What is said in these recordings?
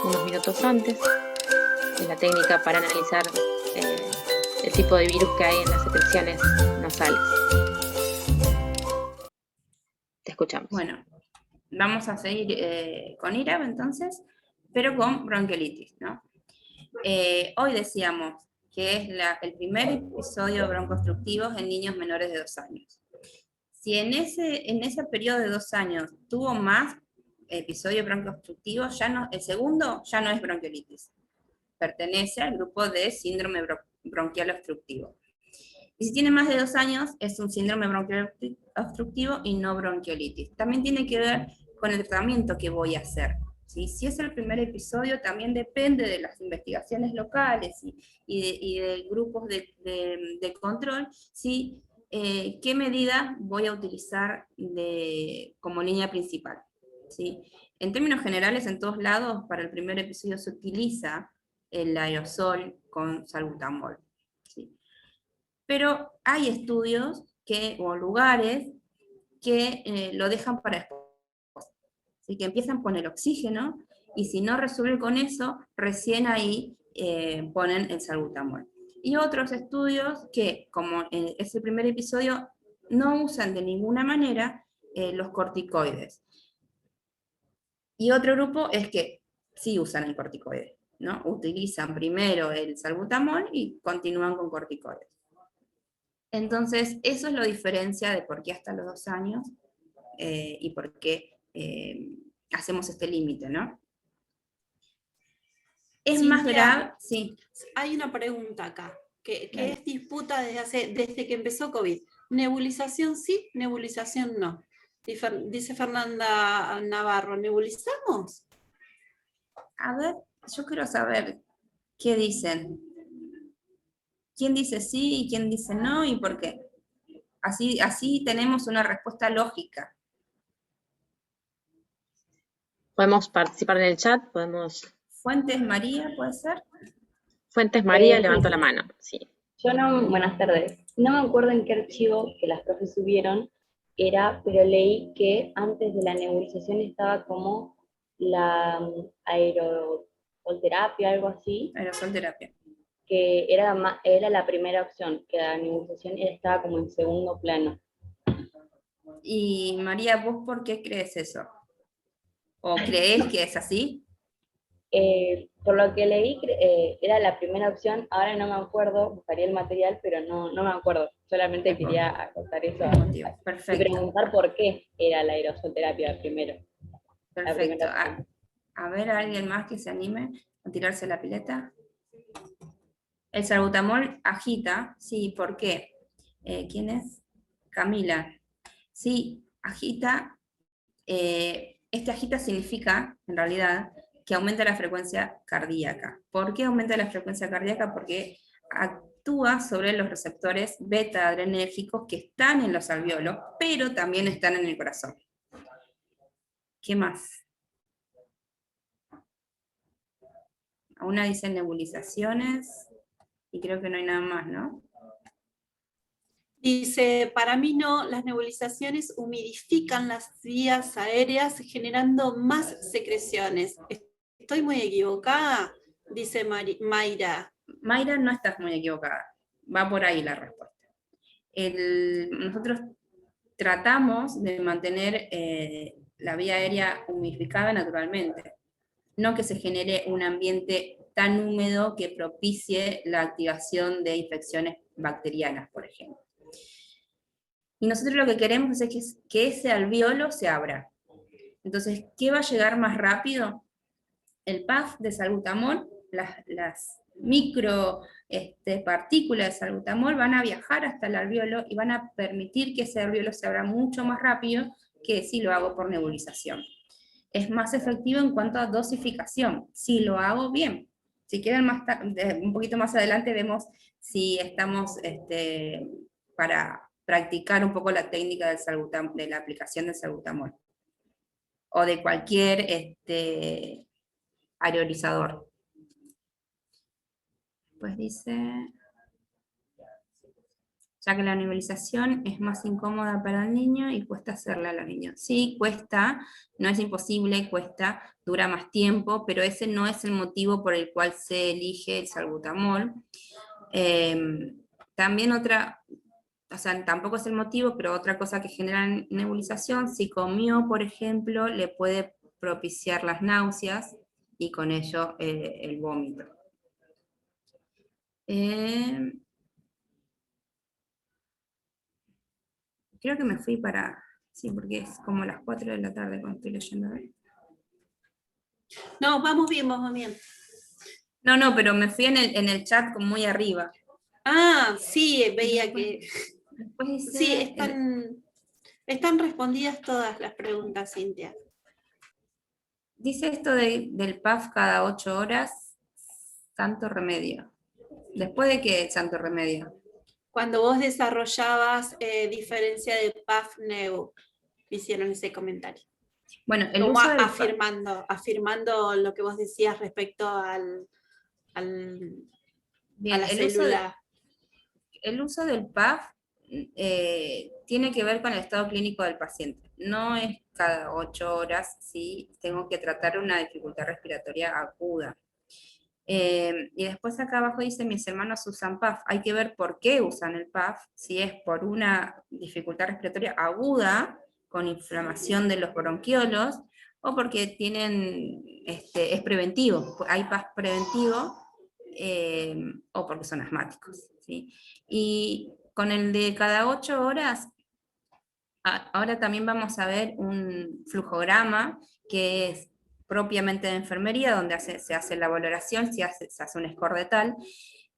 unos minutos antes. Es la técnica para analizar el tipo de virus que hay en las secreciones nasales. Te escuchamos. Bueno, vamos a seguir con IRAP entonces, pero con bronquiolitis, ¿no? Hoy decíamos que es el primer episodio broncoobstructivo en niños menores de 2 años. Si en ese periodo de 2 años tuvo más episodios broncoobstructivos, el segundo ya no es bronquiolitis. Pertenece al grupo de síndrome bronquial obstructivo. Y si tiene más de 2 años, es un síndrome bronquial obstructivo y no bronquiolitis. También tiene que ver con el tratamiento que voy a hacer. ¿Sí? Si es el primer episodio, también depende de las investigaciones locales y de grupos de control, ¿sí? ¿Qué medida voy a utilizar como línea principal? ¿Sí? En términos generales, en todos lados, para el primer episodio se utiliza el aerosol con salbutamol. ¿Sí? Pero hay estudios o lugares que lo dejan para después. Así que empiezan con el oxígeno, y si no resuelve con eso, recién ahí ponen el salbutamol. Y otros estudios que, como en ese primer episodio, no usan de ninguna manera los corticoides. Y otro grupo es que sí usan el corticoide, ¿no? Utilizan primero el salbutamol y continúan con corticoides. Entonces, eso es lo diferencia de por qué hasta los 2 años y por qué hacemos este límite, ¿no? Es Cintia, más grave, sí. Hay una pregunta acá, que Dale. es disputa desde que empezó COVID. Nebulización sí, nebulización no. Dice Fernanda Navarro, ¿nebulizamos? A ver, yo quiero saber qué dicen. ¿Quién dice sí y quién dice no y por qué? Así tenemos una respuesta lógica. Podemos participar en el chat, podemos... Fuentes María, ¿puede ser? Fuentes María, Sí, levanto sí. la mano, sí. Yo no, buenas tardes. No me acuerdo en qué archivo que las profes subieron pero leí que antes de la nebulización estaba como la aerosolterapia, algo así, Aerosol terapia. que era la primera opción, que la nebulización estaba como en segundo plano. Y María, ¿vos por qué crees eso? ¿O crees que es así? Por lo que leí, era la primera opción, ahora no me acuerdo, buscaría el material, pero no me acuerdo, solamente quería contar eso y Perfecto. preguntar por qué era la aerosolterapia primero. Perfecto. A ver, ¿alguien más que se anime a tirarse la pileta? El salbutamol agita, sí, ¿por qué? ¿Quién es? Camila. Sí, agita. Este agita significa, en realidad, que aumenta la frecuencia cardíaca. ¿Por qué aumenta la frecuencia cardíaca? Porque actúa sobre los receptores beta-adrenérgicos que están en los alvéolos, pero también están en el corazón. ¿Qué más? Una dice nebulizaciones, y creo que no hay nada más, ¿no? Dice, para mí no, las nebulizaciones humidifican las vías aéreas generando más secreciones. ¿Estoy muy equivocada? Dice Mayra. Mayra, no estás muy equivocada. Va por ahí la respuesta. Nosotros tratamos de mantener la vía aérea humidificada naturalmente, no que se genere un ambiente tan húmedo que propicie la activación de infecciones bacterianas, por ejemplo. Y nosotros lo que queremos es que ese alvéolo se abra. Entonces, ¿qué va a llegar más rápido? El puff de salbutamol, las micro partículas de salbutamol van a viajar hasta el alvéolo y van a permitir que ese alvéolo se abra mucho más rápido que si lo hago por nebulización. Es más efectivo en cuanto a dosificación, si lo hago bien. Si quieren un poquito más adelante vemos si estamos para practicar un poco la técnica de la aplicación del salbutamol o de cualquier aerolizador. Pues dice, ya que la nebulización es más incómoda para el niño y cuesta hacerla a los niños. Sí, cuesta, no es imposible, cuesta, dura más tiempo, pero ese no es el motivo por el cual se elige el salbutamol. También otra, o sea, tampoco es el motivo, pero otra cosa que genera nebulización, si comió, por ejemplo, le puede propiciar las náuseas y con ello el vómito. Creo que me fui para... Sí, porque es como las 4 de la tarde cuando estoy leyendo. No, vamos bien, vamos bien. No, pero me fui en el chat como muy arriba. Ah, sí, veía que... Después dice, Sí, están respondidas todas las preguntas, Cintia. dice esto del PAF cada 8 horas, santo remedio. ¿Después de qué santo remedio? Cuando vos desarrollabas diferencia de PAF-NEU, hicieron ese comentario. Bueno, el Como uso del afirmando lo que vos decías respecto a bien, la célula. el uso del PAF tiene que ver con el estado clínico del paciente. No es cada 8 horas si tengo que tratar una dificultad respiratoria aguda. Y después acá abajo dice, mis hermanos usan PAF. Hay que ver por qué usan el PAF, si es por una dificultad respiratoria aguda, con inflamación de los bronquiolos, o porque tienen, es preventivo, hay PAF preventivo, o porque son asmáticos, ¿sí? Y con el de cada 8 horas, ahora también vamos a ver un flujograma, que es propiamente de enfermería, donde se hace la valoración, se hace un score de tal,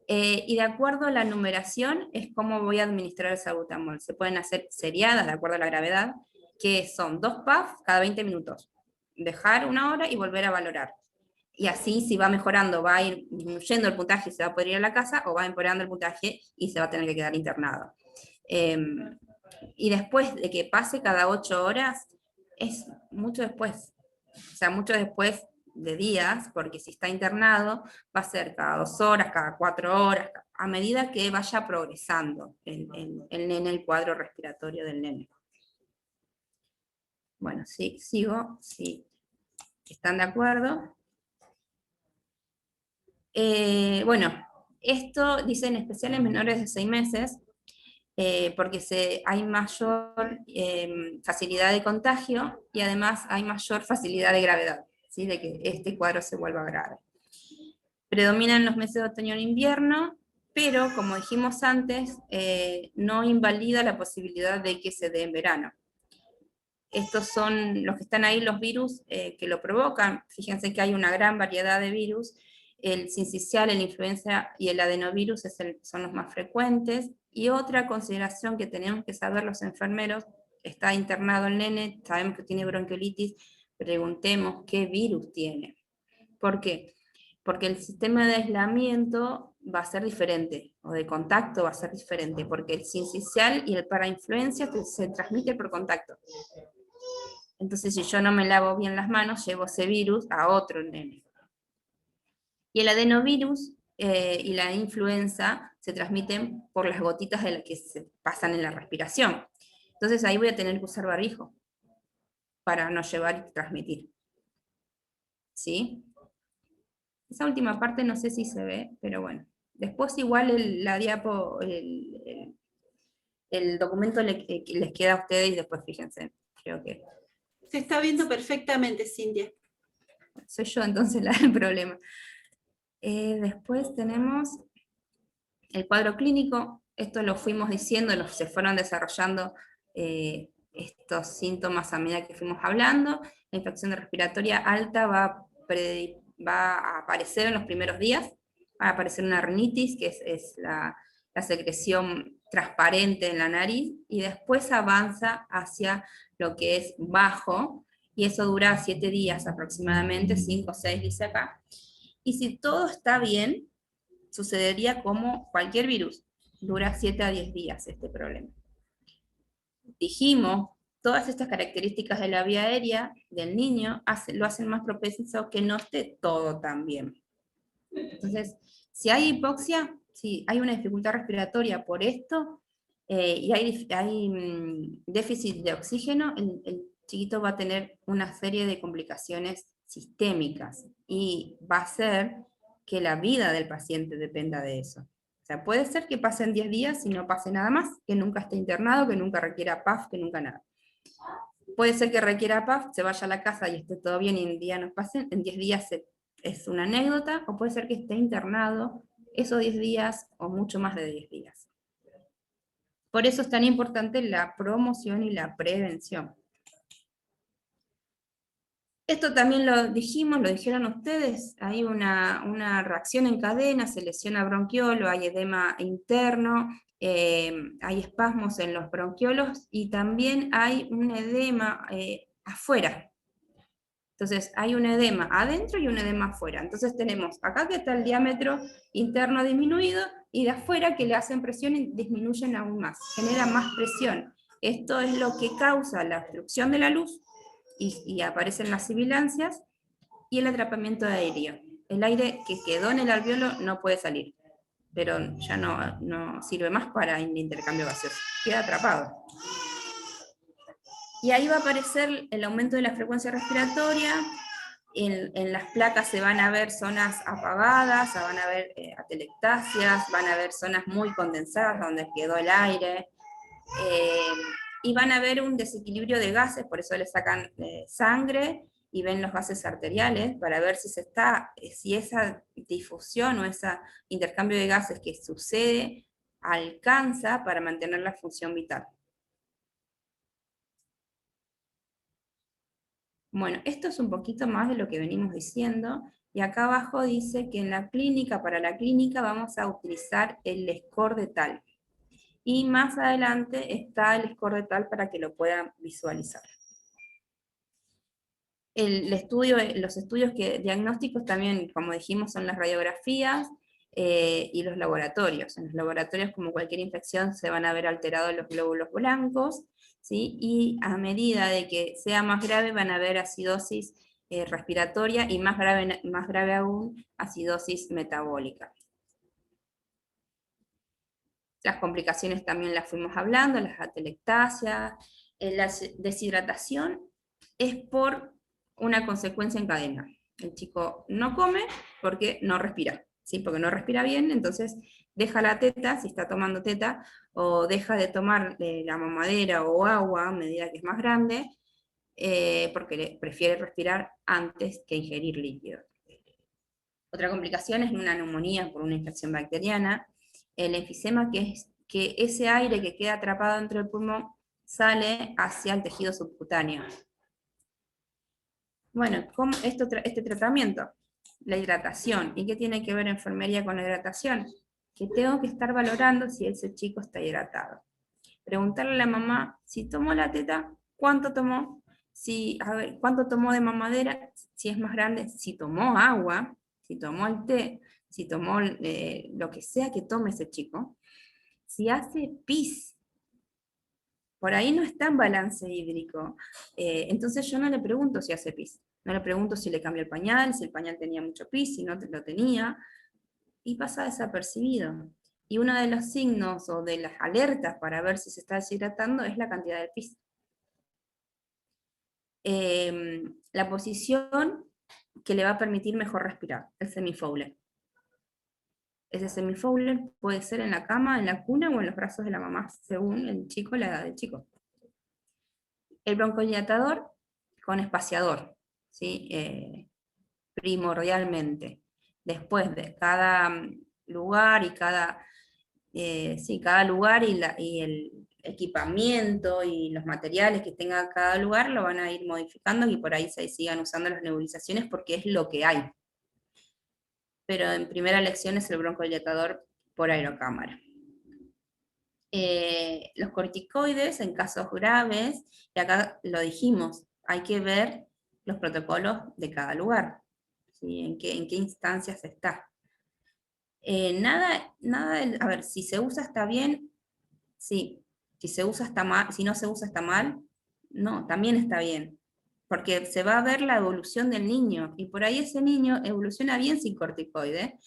y de acuerdo a la numeración es cómo voy a administrar el salbutamol. Se pueden hacer seriadas de acuerdo a la gravedad, que son 2 PAF cada 20 minutos. Dejar 1 hora y volver a valorar. Y así, si va mejorando, va a ir disminuyendo el puntaje y se va a poder ir a la casa, o va empeorando el puntaje y se va a tener que quedar internado. Y después de que pase cada 8 horas, es mucho después. O sea, mucho después de días, porque si está internado, va a ser cada 2 horas, cada 4 horas, a medida que vaya progresando el nene, el cuadro respiratorio del nene. Bueno, sí, sigo, sí. ¿Están de acuerdo? Bueno, esto dice en especial en menores de 6 meses, porque hay mayor facilidad de contagio y además hay mayor facilidad de gravedad, ¿sí? De que este cuadro se vuelva grave. Predominan los meses de otoño e invierno, pero como dijimos antes, no invalida la posibilidad de que se dé en verano. Estos son los que están ahí, los virus que lo provocan. Fíjense que hay una gran variedad de virus. El sincicial, el influenza y el adenovirus son los más frecuentes. Y otra consideración que tenemos que saber los enfermeros, está internado el nene, sabemos que tiene bronquiolitis, preguntemos qué virus tiene. ¿Por qué? Porque el sistema de aislamiento va a ser diferente, o de contacto va a ser diferente, porque el sincicial y el parainfluencia se transmite por contacto. Entonces, si yo no me lavo bien las manos, llevo ese virus a otro nene. Y el adenovirus y la influenza se transmiten por las gotitas de las que se pasan en la respiración. Entonces ahí voy a tener que usar barbijo para no llevar y transmitir. ¿Sí? Esa última parte no sé si se ve, pero bueno. Después igual la diapo, el documento les queda a ustedes y después fíjense. Creo que... Se está viendo perfectamente, Cintia. Soy yo entonces el problema. Después tenemos el cuadro clínico. Esto lo fuimos diciendo, se fueron desarrollando estos síntomas a medida que fuimos hablando. La infección respiratoria alta va a aparecer en los primeros días. Va a aparecer una rinitis, que es la secreción transparente en la nariz, y después avanza hacia lo que es bajo, y eso dura 7 días aproximadamente, 5 o 6 dice acá. Y si todo está bien, sucedería como cualquier virus, dura 7 a 10 días este problema. Dijimos, todas estas características de la vía aérea del niño lo hacen más propenso que no esté todo tan bien. Entonces, si hay hipoxia, si hay una dificultad respiratoria por esto, y hay déficit de oxígeno, el chiquito va a tener una serie de complicaciones sistémicas y va a hacer que la vida del paciente dependa de eso. O sea, puede ser que pasen 10 días y no pase nada más, que nunca esté internado, que nunca requiera PAF, que nunca nada. Puede ser que requiera PAF, se vaya a la casa y esté todo bien y en 10 días es una anécdota, o puede ser que esté internado esos 10 días o mucho más de 10 días. Por eso es tan importante la promoción y la prevención. Esto también lo dijimos, lo dijeron ustedes, hay una reacción en cadena, se lesiona bronquiolo, hay edema interno, hay espasmos en los bronquiolos y también hay un edema afuera. Entonces hay un edema adentro y un edema afuera. Entonces tenemos acá que está el diámetro interno disminuido y de afuera que le hacen presión y disminuyen aún más, genera más presión. Esto es lo que causa la obstrucción de la luz y aparecen las sibilancias y el atrapamiento aéreo. El aire que quedó en el alveolo no puede salir, pero ya no sirve más para el intercambio gaseoso, queda atrapado. Y ahí va a aparecer el aumento de la frecuencia respiratoria, en las placas se van a ver zonas apagadas, van a ver atelectasias, van a ver zonas muy condensadas donde quedó el aire, y van a ver un desequilibrio de gases, por eso le sacan sangre y ven los gases arteriales para ver si esa difusión o ese intercambio de gases que sucede alcanza para mantener la función vital. Bueno, esto es un poquito más de lo que venimos diciendo, y acá abajo dice que en la clínica, para la clínica vamos a utilizar el score de TAL. Y más adelante está el score de TAL para que lo puedan visualizar. Los estudios diagnósticos también, como dijimos, son las radiografías y los laboratorios. En los laboratorios, como cualquier infección, se van a ver alterados los glóbulos blancos, ¿sí? Y a medida de que sea más grave van a haber acidosis respiratoria y más grave aún, acidosis metabólica. Las complicaciones también las fuimos hablando, las atelectasias, la deshidratación es por una consecuencia en cadena. El chico no come porque no respira, ¿sí? Porque no respira bien, entonces deja la teta, si está tomando teta, o deja de tomar la mamadera o agua a medida que es más grande, porque prefiere respirar antes que ingerir líquido. Otra complicación es una neumonía por una infección bacteriana, el enfisema, que es que ese aire que queda atrapado dentro del pulmón sale hacia el tejido subcutáneo. Bueno, ¿cómo este tratamiento? La hidratación. ¿Y qué tiene que ver enfermería con la hidratación? Que tengo que estar valorando si ese chico está hidratado. Preguntarle a la mamá, si tomó la teta, ¿cuánto tomó? ¿Cuánto tomó de mamadera? Si es más grande, si tomó agua, si tomó el té, si tomó lo que sea que tome ese chico. Si hace pis, por ahí no está en balance hídrico. Entonces yo no le pregunto si hace pis. No le pregunto si le cambió el pañal, si el pañal tenía mucho pis, si no lo tenía. Y pasa desapercibido. Y uno de los signos o de las alertas para ver si se está deshidratando es la cantidad de pis. La posición que le va a permitir mejor respirar, el semifowler. Ese semifowler puede ser en la cama, en la cuna o en los brazos de la mamá, según el chico, la edad del chico. El broncodilatador con espaciador, ¿sí? Primordialmente. Después de cada lugar y cada lugar y el equipamiento y los materiales que tenga cada lugar lo van a ir modificando y por ahí se sigan usando las nebulizaciones porque es lo que hay. Pero en primera elección es el broncodilatador por aerocámara. Los corticoides en casos graves, y acá lo dijimos, hay que ver los protocolos de cada lugar, ¿sí? en qué instancias está. A ver, si se usa está bien, sí. Si se usa está mal, si no se usa está mal, no, también está bien. Porque se va a ver la evolución del niño, y por ahí ese niño evoluciona bien sin corticoide,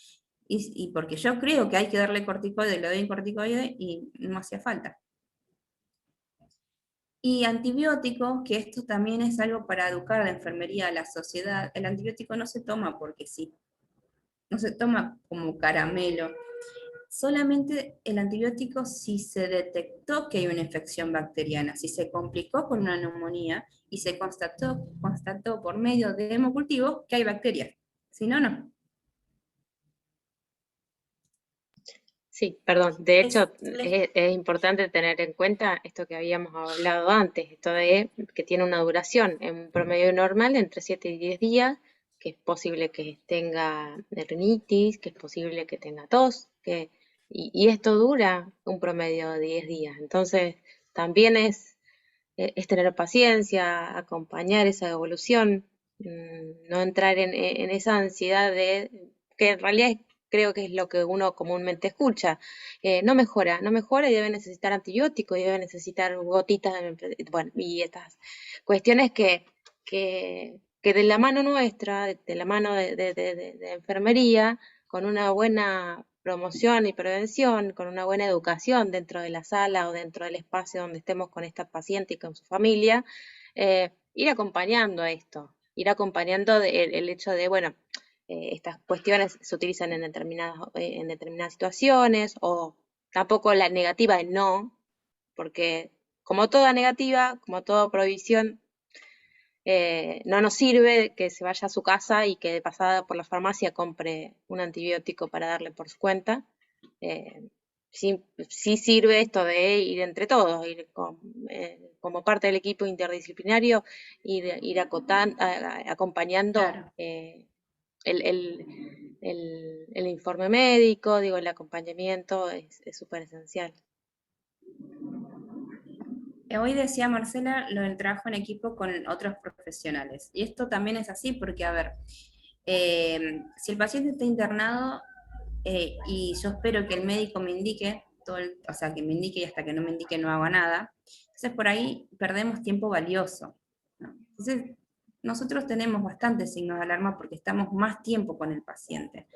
y porque yo creo que hay que darle corticoide, le doy un corticoide y no hacía falta. Y antibióticos, que esto también es algo para educar a la enfermería, a la sociedad. El antibiótico no se toma porque sí, no se toma como caramelo. Solamente el antibiótico si se detectó que hay una infección bacteriana, si se complicó con una neumonía y se constató por medio de hemocultivos que hay bacterias. Si no, no. Sí, perdón. De hecho, Les es importante tener en cuenta esto que habíamos hablado antes, esto de que tiene una duración en un promedio normal entre 7 y 10 días, que es posible que tenga rinitis, que es posible que tenga tos, y esto dura un promedio de 10 días. Entonces, también es tener paciencia, acompañar esa evolución, no entrar en esa ansiedad de, que en realidad creo que es lo que uno comúnmente escucha, no mejora y debe necesitar antibióticos y debe necesitar gotitas, bueno, y estas cuestiones que de la mano nuestra, de la mano de enfermería, con una buena promoción y prevención, con una buena educación dentro de la sala o dentro del espacio donde estemos con esta paciente y con su familia, ir acompañando a esto, ir acompañando el hecho de, bueno, estas cuestiones se utilizan en determinadas situaciones, o tampoco la negativa de no, porque como toda negativa, como toda prohibición, no nos sirve que se vaya a su casa y que de pasada por la farmacia compre un antibiótico para darle por su cuenta. Sí, sí sirve esto de ir entre todos, como parte del equipo interdisciplinario, ir acompañando Claro. el informe médico, digo, el acompañamiento es súper esencial. Hoy decía Marcela lo del trabajo en equipo con otros profesionales. Y esto también es así porque, a ver, si el paciente está internado y yo espero que el médico me indique, o sea, que me indique y hasta que no me indique no haga nada, entonces por ahí perdemos tiempo valioso, ¿no? Entonces, nosotros tenemos bastantes signos de alarma porque estamos más tiempo con el paciente.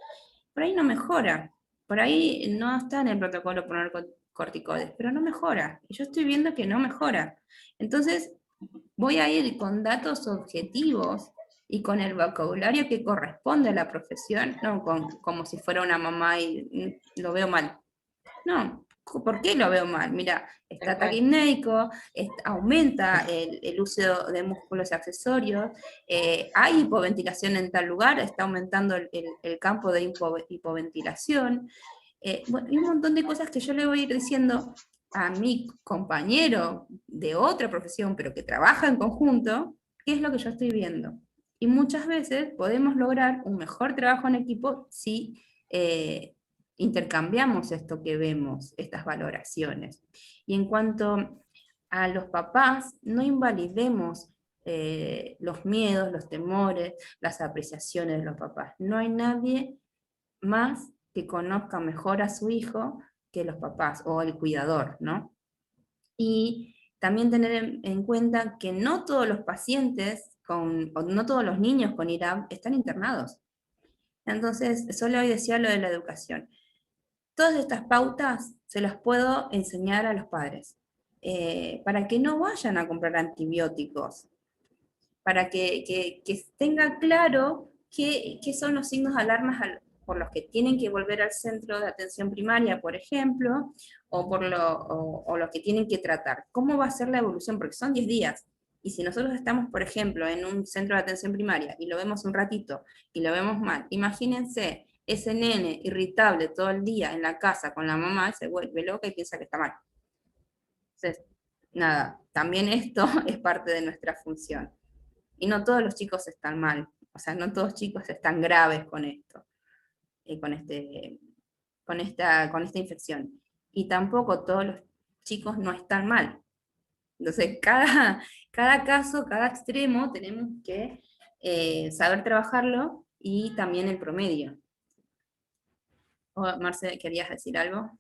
Por ahí no mejora, por ahí no está en el protocolo poner corticoides, pero no mejora. Y yo estoy viendo que no mejora. Entonces, voy a ir con datos objetivos y con el vocabulario que corresponde a la profesión, no como si fuera una mamá y lo veo mal. No, ¿por qué lo veo mal? Mira, está taquipnéico, aumenta el uso de músculos accesorios, hay hipoventilación en tal lugar, está aumentando el campo de hipoventilación, bueno, y un montón de cosas que yo le voy a ir diciendo a mi compañero de otra profesión, pero que trabaja en conjunto, qué es lo que yo estoy viendo. Y muchas veces podemos lograr un mejor trabajo en equipo si intercambiamos esto que vemos, estas valoraciones. Y en cuanto a los papás, no invalidemos los miedos, los temores, las apreciaciones de los papás. No hay nadie más que conozca mejor a su hijo que los papás o el cuidador, ¿no? Y también tener en cuenta que no todos los pacientes o no todos los niños con IRAP están internados. Entonces, solo hoy decía lo de la educación. Todas estas pautas se las puedo enseñar a los padres, para que no vayan a comprar antibióticos, para que tenga claro qué son los signos de alarma por los que tienen que volver al centro de atención primaria, por ejemplo, o los que tienen que tratar. ¿Cómo va a ser la evolución? Porque son 10 días. Y si nosotros estamos, por ejemplo, en un centro de atención primaria y lo vemos un ratito y lo vemos mal, imagínense ese nene irritable todo el día en la casa con la mamá, se vuelve loca y piensa que está mal. Entonces, nada, también esto es parte de nuestra función. Y no todos los chicos están mal, o sea, no todos los chicos están graves con esto, con esta infección. Y tampoco todos los chicos no están mal. Entonces, cada caso, cada extremo, tenemos que saber trabajarlo y también el promedio. Marce, ¿querías decir algo?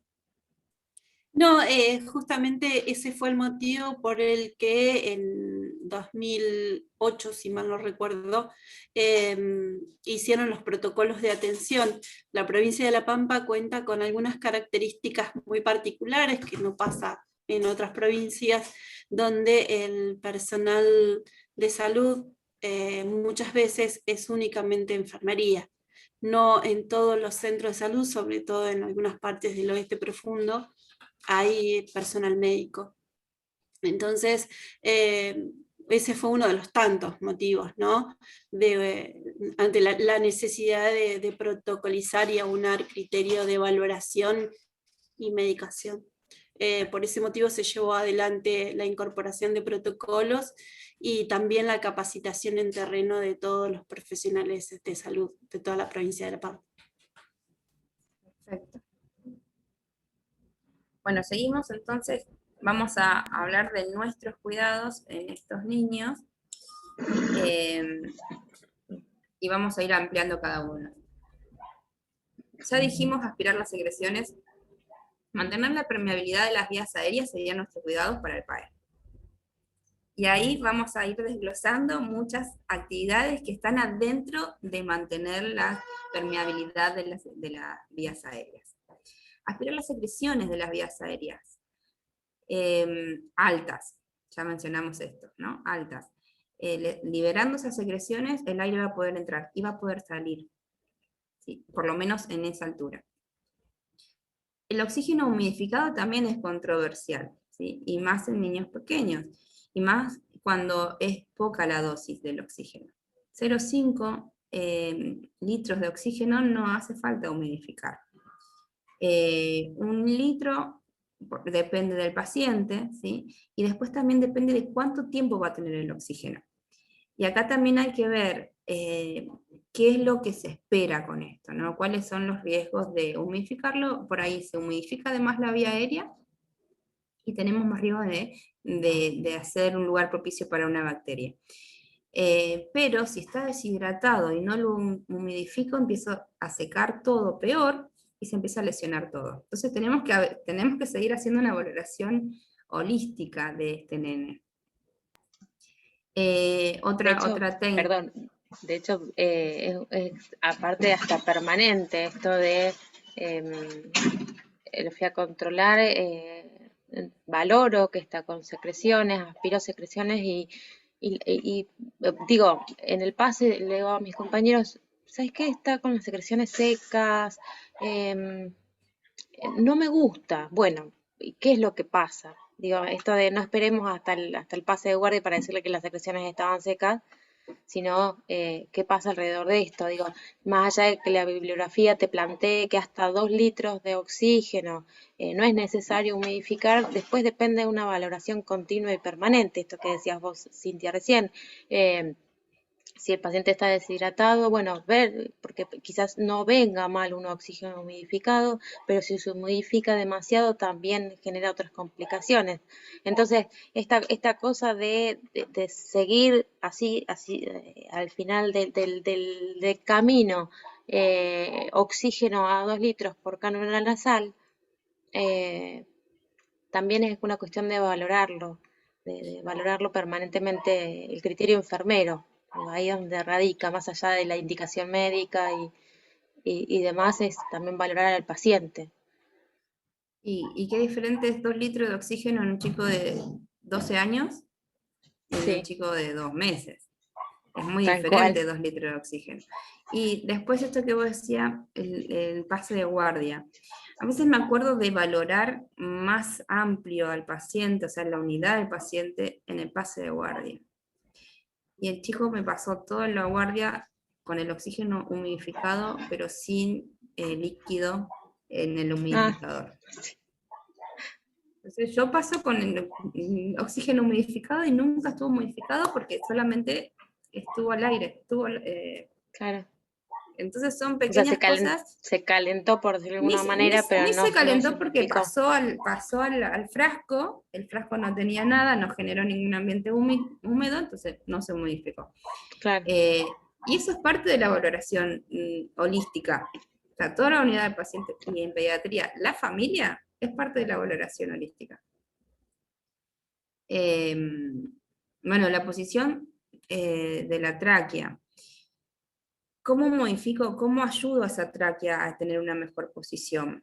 No, justamente ese fue el motivo por el que en 2008, si mal no recuerdo, hicieron los protocolos de atención. La provincia de La Pampa cuenta con algunas características muy particulares que no pasa en otras provincias, donde el personal de salud muchas veces es únicamente enfermería. No en todos los centros de salud, sobre todo en algunas partes del oeste profundo, hay personal médico. Entonces, ese fue uno de los tantos motivos, ¿no? Ante la necesidad de protocolizar y aunar criterio de valoración y medicación. Por ese motivo se llevó adelante la incorporación de protocolos y también la capacitación en terreno de todos los profesionales de salud de toda la provincia de La Pampa. Perfecto. Bueno, seguimos entonces, vamos a hablar de nuestros cuidados en estos niños y vamos a ir ampliando cada uno. Ya dijimos aspirar las secreciones, mantener la permeabilidad de las vías aéreas serían nuestros cuidados para el PAE. Y ahí vamos a ir desglosando muchas actividades que están adentro de mantener la permeabilidad de las vías aéreas. Aspirar las secreciones de las vías aéreas. Altas, ya mencionamos esto, ¿no? Altas. Liberando esas secreciones, el aire va a poder entrar y va a poder salir, ¿sí? Por lo menos en esa altura. El oxígeno humidificado también es controversial, ¿sí? Y más en niños pequeños, y más cuando es poca la dosis del oxígeno. 0,5 litros de oxígeno no hace falta humidificar. 1 litro depende del paciente, ¿sí? Y después también depende de cuánto tiempo va a tener el oxígeno. Y acá también hay que ver qué es lo que se espera con esto, ¿no? ¿Cuáles son los riesgos de humidificarlo? Por ahí se humidifica además la vía aérea y tenemos más riesgo de hacer un lugar propicio para una bacteria. Pero si está deshidratado y no lo humidifico, empieza a secar todo peor y se empieza a lesionar todo. Entonces tenemos que seguir haciendo una valoración holística de este nene. Otra técnica. Perdón, de hecho, es aparte hasta permanente esto de lo fui a controlar, valoro que está con secreciones, aspiro secreciones y digo, en el pase le digo a mis compañeros, ¿sabes qué? Está con las secreciones secas, no me gusta. Bueno, ¿qué es lo que pasa? Digo, esto de no esperemos hasta el pase de guardia para decirle que las secreciones estaban secas, sino qué pasa alrededor de esto. Digo, más allá de que la bibliografía te plantee que hasta 2 litros de oxígeno no es necesario humidificar, después depende de una valoración continua y permanente, esto que decías vos, Cintia, recién. Si el paciente está deshidratado, bueno, ver, porque quizás no venga mal un oxígeno humidificado, pero si se humidifica demasiado también genera otras complicaciones. Entonces, esta cosa de seguir así al final del camino, oxígeno a 2 litros por cánula nasal, también es una cuestión de valorarlo, de valorarlo permanentemente el criterio enfermero. Ahí es donde radica, más allá de la indicación médica y demás, es también valorar al paciente. ¿Y qué diferente es 2 litros de oxígeno en un chico de 12 años y en un chico de 2 meses? Es muy diferente 2 litros de oxígeno. Y después esto que vos decías, el pase de guardia. A veces me acuerdo de valorar más amplio al paciente, o sea, la unidad del paciente en el pase de guardia. Y el chico me pasó toda la guardia con el oxígeno humidificado, pero sin líquido en el humidificador. Entonces yo paso con el oxígeno humidificado y nunca estuvo humidificado porque solamente estuvo al aire. Claro. Entonces son pequeñas cosas. Se calentó, por decirlo de alguna manera, pero ni no se calentó no porque pasó al frasco, el frasco no tenía nada, no generó ningún ambiente húmedo, entonces no se modificó. Claro. Y eso es parte de la valoración holística. O sea, toda la unidad del paciente y en pediatría, la familia es parte de la valoración holística. Bueno, la posición de la tráquea. ¿Cómo modifico, cómo ayudo a esa tráquea a tener una mejor posición?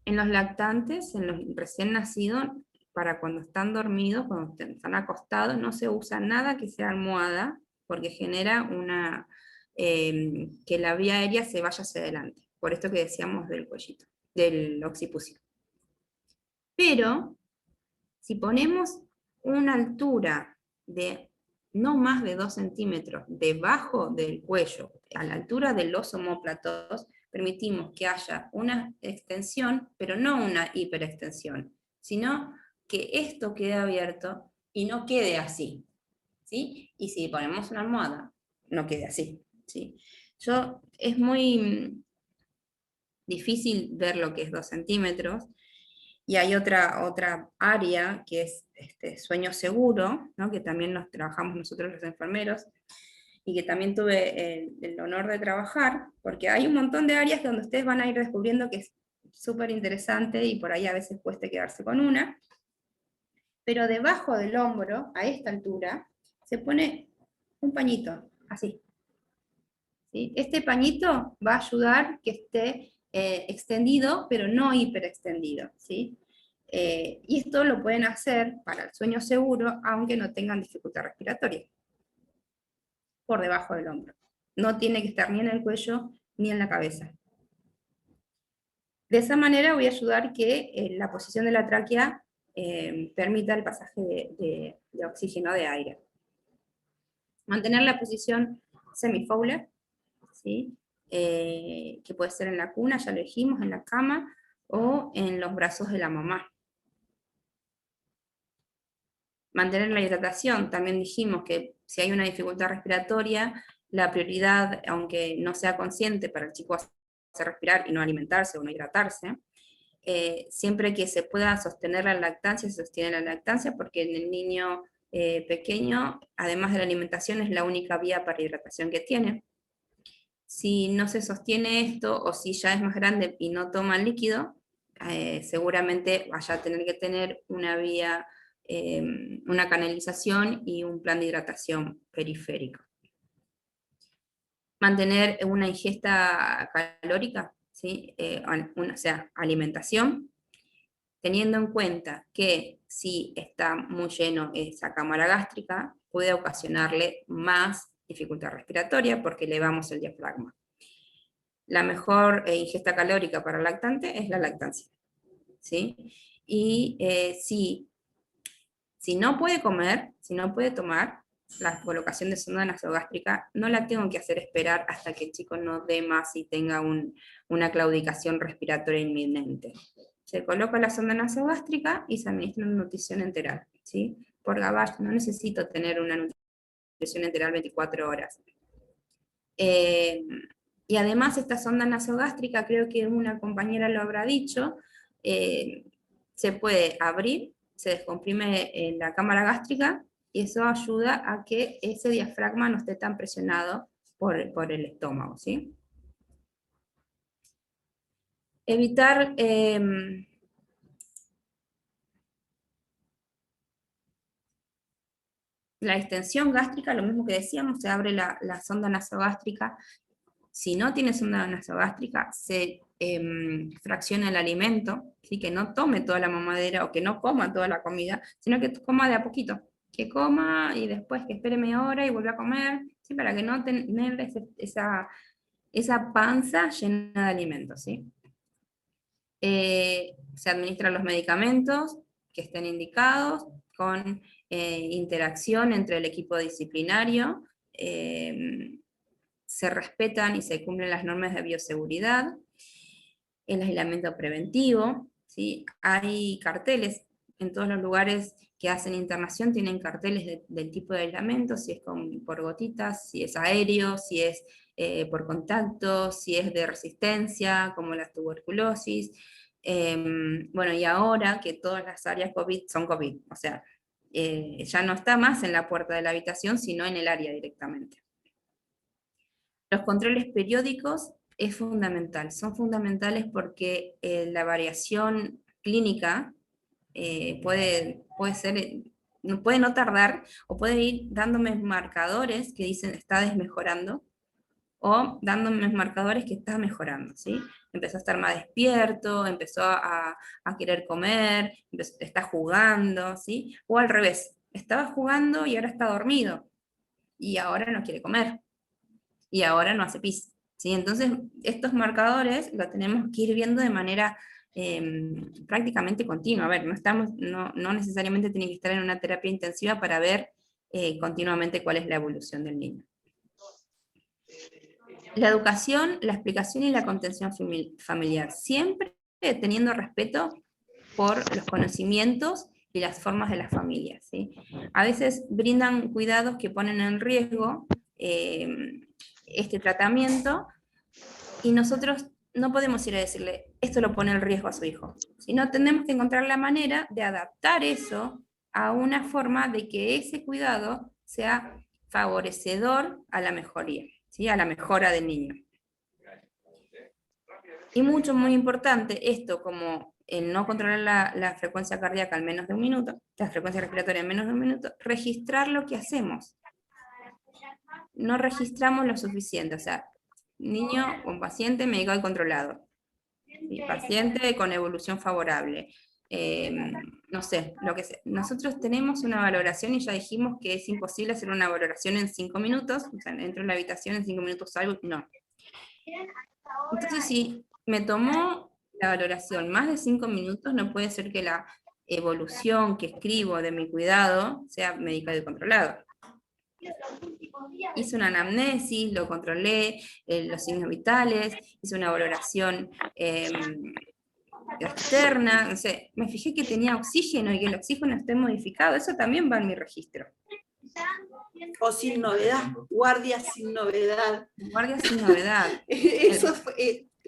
En los lactantes, en los recién nacidos, para cuando están dormidos, cuando están acostados, no se usa nada que sea almohada, porque genera que la vía aérea se vaya hacia adelante. Por esto que decíamos del cuellito, del occipucio. Pero, si ponemos una altura de no más de 2 centímetros debajo del cuello, a la altura de los omóplatos, permitimos que haya una extensión, pero no una hiperextensión, sino que esto quede abierto y no quede así, ¿sí? Y si ponemos una almohada, no quede así, ¿sí? Es muy difícil ver lo que es 2 centímetros, y hay otra área que es sueño seguro, ¿no? Que también nos trabajamos nosotros los enfermeros, y que también tuve el honor de trabajar, porque hay un montón de áreas donde ustedes van a ir descubriendo que es súper interesante, y por ahí a veces cuesta quedarse con una, pero debajo del hombro, a esta altura, se pone un pañito, así. ¿Sí? Este pañito va a ayudar que esté extendido, pero no hiperextendido, ¿sí? Y esto lo pueden hacer para el sueño seguro, aunque no tengan dificultad respiratoria, por debajo del hombro. No tiene que estar ni en el cuello ni en la cabeza. De esa manera voy a ayudar que la posición de la tráquea permita el pasaje de oxígeno de aire. Mantener la posición semifowler, ¿sí? Que puede ser en la cuna, ya lo dijimos, en la cama, o en los brazos de la mamá. Mantener la hidratación, también dijimos que si hay una dificultad respiratoria, la prioridad, aunque no sea consciente para el chico hacer respirar y no alimentarse o no hidratarse, siempre que se pueda sostener la lactancia, se sostiene la lactancia, porque en el niño pequeño, además de la alimentación, es la única vía para hidratación que tiene. Si no se sostiene esto, o si ya es más grande y no toma líquido, seguramente vaya a tener que tener una vía, una canalización y un plan de hidratación periférico. Mantener una ingesta calórica, ¿sí? O sea, alimentación, teniendo en cuenta que si está muy lleno esa cámara gástrica, puede ocasionarle más dificultad respiratoria porque elevamos el diafragma. La mejor ingesta calórica para el lactante es la lactancia, ¿sí? Y si no puede comer, si no puede tomar, la colocación de sonda nasogástrica no la tengo que hacer esperar hasta que el chico no dé más y tenga una claudicación respiratoria inminente. Se coloca la sonda nasogástrica y se administra una nutrición enteral, ¿sí? Por gavage no necesito tener una nutrición enteral 24 horas. Y además esta sonda nasogástrica, creo que una compañera lo habrá dicho, se puede abrir, se descomprime la cámara gástrica, y eso ayuda a que ese diafragma no esté tan presionado por el estómago, ¿sí? Evitar la extensión gástrica, lo mismo que decíamos, se abre la sonda nasogástrica. Si no tiene sonda nasogástrica, se fracciona el alimento, ¿sí? Que no tome toda la mamadera o que no coma toda la comida, sino que coma de a poquito, que coma y después que espere media hora y vuelva a comer, ¿sí? Para que no tener esa panza llena de alimentos, ¿sí? Se administran los medicamentos que estén indicados con interacción entre el equipo disciplinario, se respetan y se cumplen las normas de bioseguridad, el aislamiento preventivo, ¿sí? Hay carteles en todos los lugares que hacen internación, tienen carteles del tipo de aislamiento, si es por gotitas, si es aéreo, si es por contacto, si es de resistencia, como la tuberculosis. Bueno, y ahora que todas las áreas COVID son COVID, o sea, ya no está más en la puerta de la habitación, sino en el área directamente. Los controles periódicos es fundamental, son fundamentales porque la variación clínica puede no tardar, o puede ir dándome marcadores que dicen está desmejorando, o dándome marcadores que está mejorando, ¿sí? Empezó a estar más despierto, empezó a querer comer, está jugando, ¿sí? O al revés, estaba jugando y ahora está dormido, y ahora no quiere comer, y ahora no hace pis, ¿sí? Entonces, estos marcadores los tenemos que ir viendo de manera prácticamente continua. A ver, no necesariamente tiene que estar en una terapia intensiva para ver continuamente cuál es la evolución del niño. La educación, la explicación y la contención familiar, siempre teniendo respeto por los conocimientos y las formas de las familias, ¿sí? A veces brindan cuidados que ponen en riesgo este tratamiento, y nosotros no podemos ir a decirle, esto lo pone en riesgo a su hijo, sino tenemos que encontrar la manera de adaptar eso a una forma de que ese cuidado sea favorecedor a la mejoría, ¿sí? A la mejora del niño. Y muy importante, esto como el no controlar la frecuencia cardíaca al menos de un minuto, la frecuencia respiratoria en menos de un minuto, registrar lo que hacemos. No registramos lo suficiente, o sea, niño con paciente medicado y controlado, y paciente con evolución favorable, no sé, lo que sea. Nosotros tenemos una valoración y ya dijimos que es imposible hacer una valoración en 5 minutos, o sea, entro en la habitación en 5 minutos salgo, no. Entonces, si me tomó la valoración más de 5 minutos, no puede ser que la evolución que escribo de mi cuidado sea medicado y controlado. Hice una anamnesis, lo controlé, los signos vitales, hice una valoración externa, no sé, me fijé que tenía oxígeno y que el oxígeno esté modificado, eso también va en mi registro. O sin novedad, guardia sin novedad. Guardia sin novedad. Eso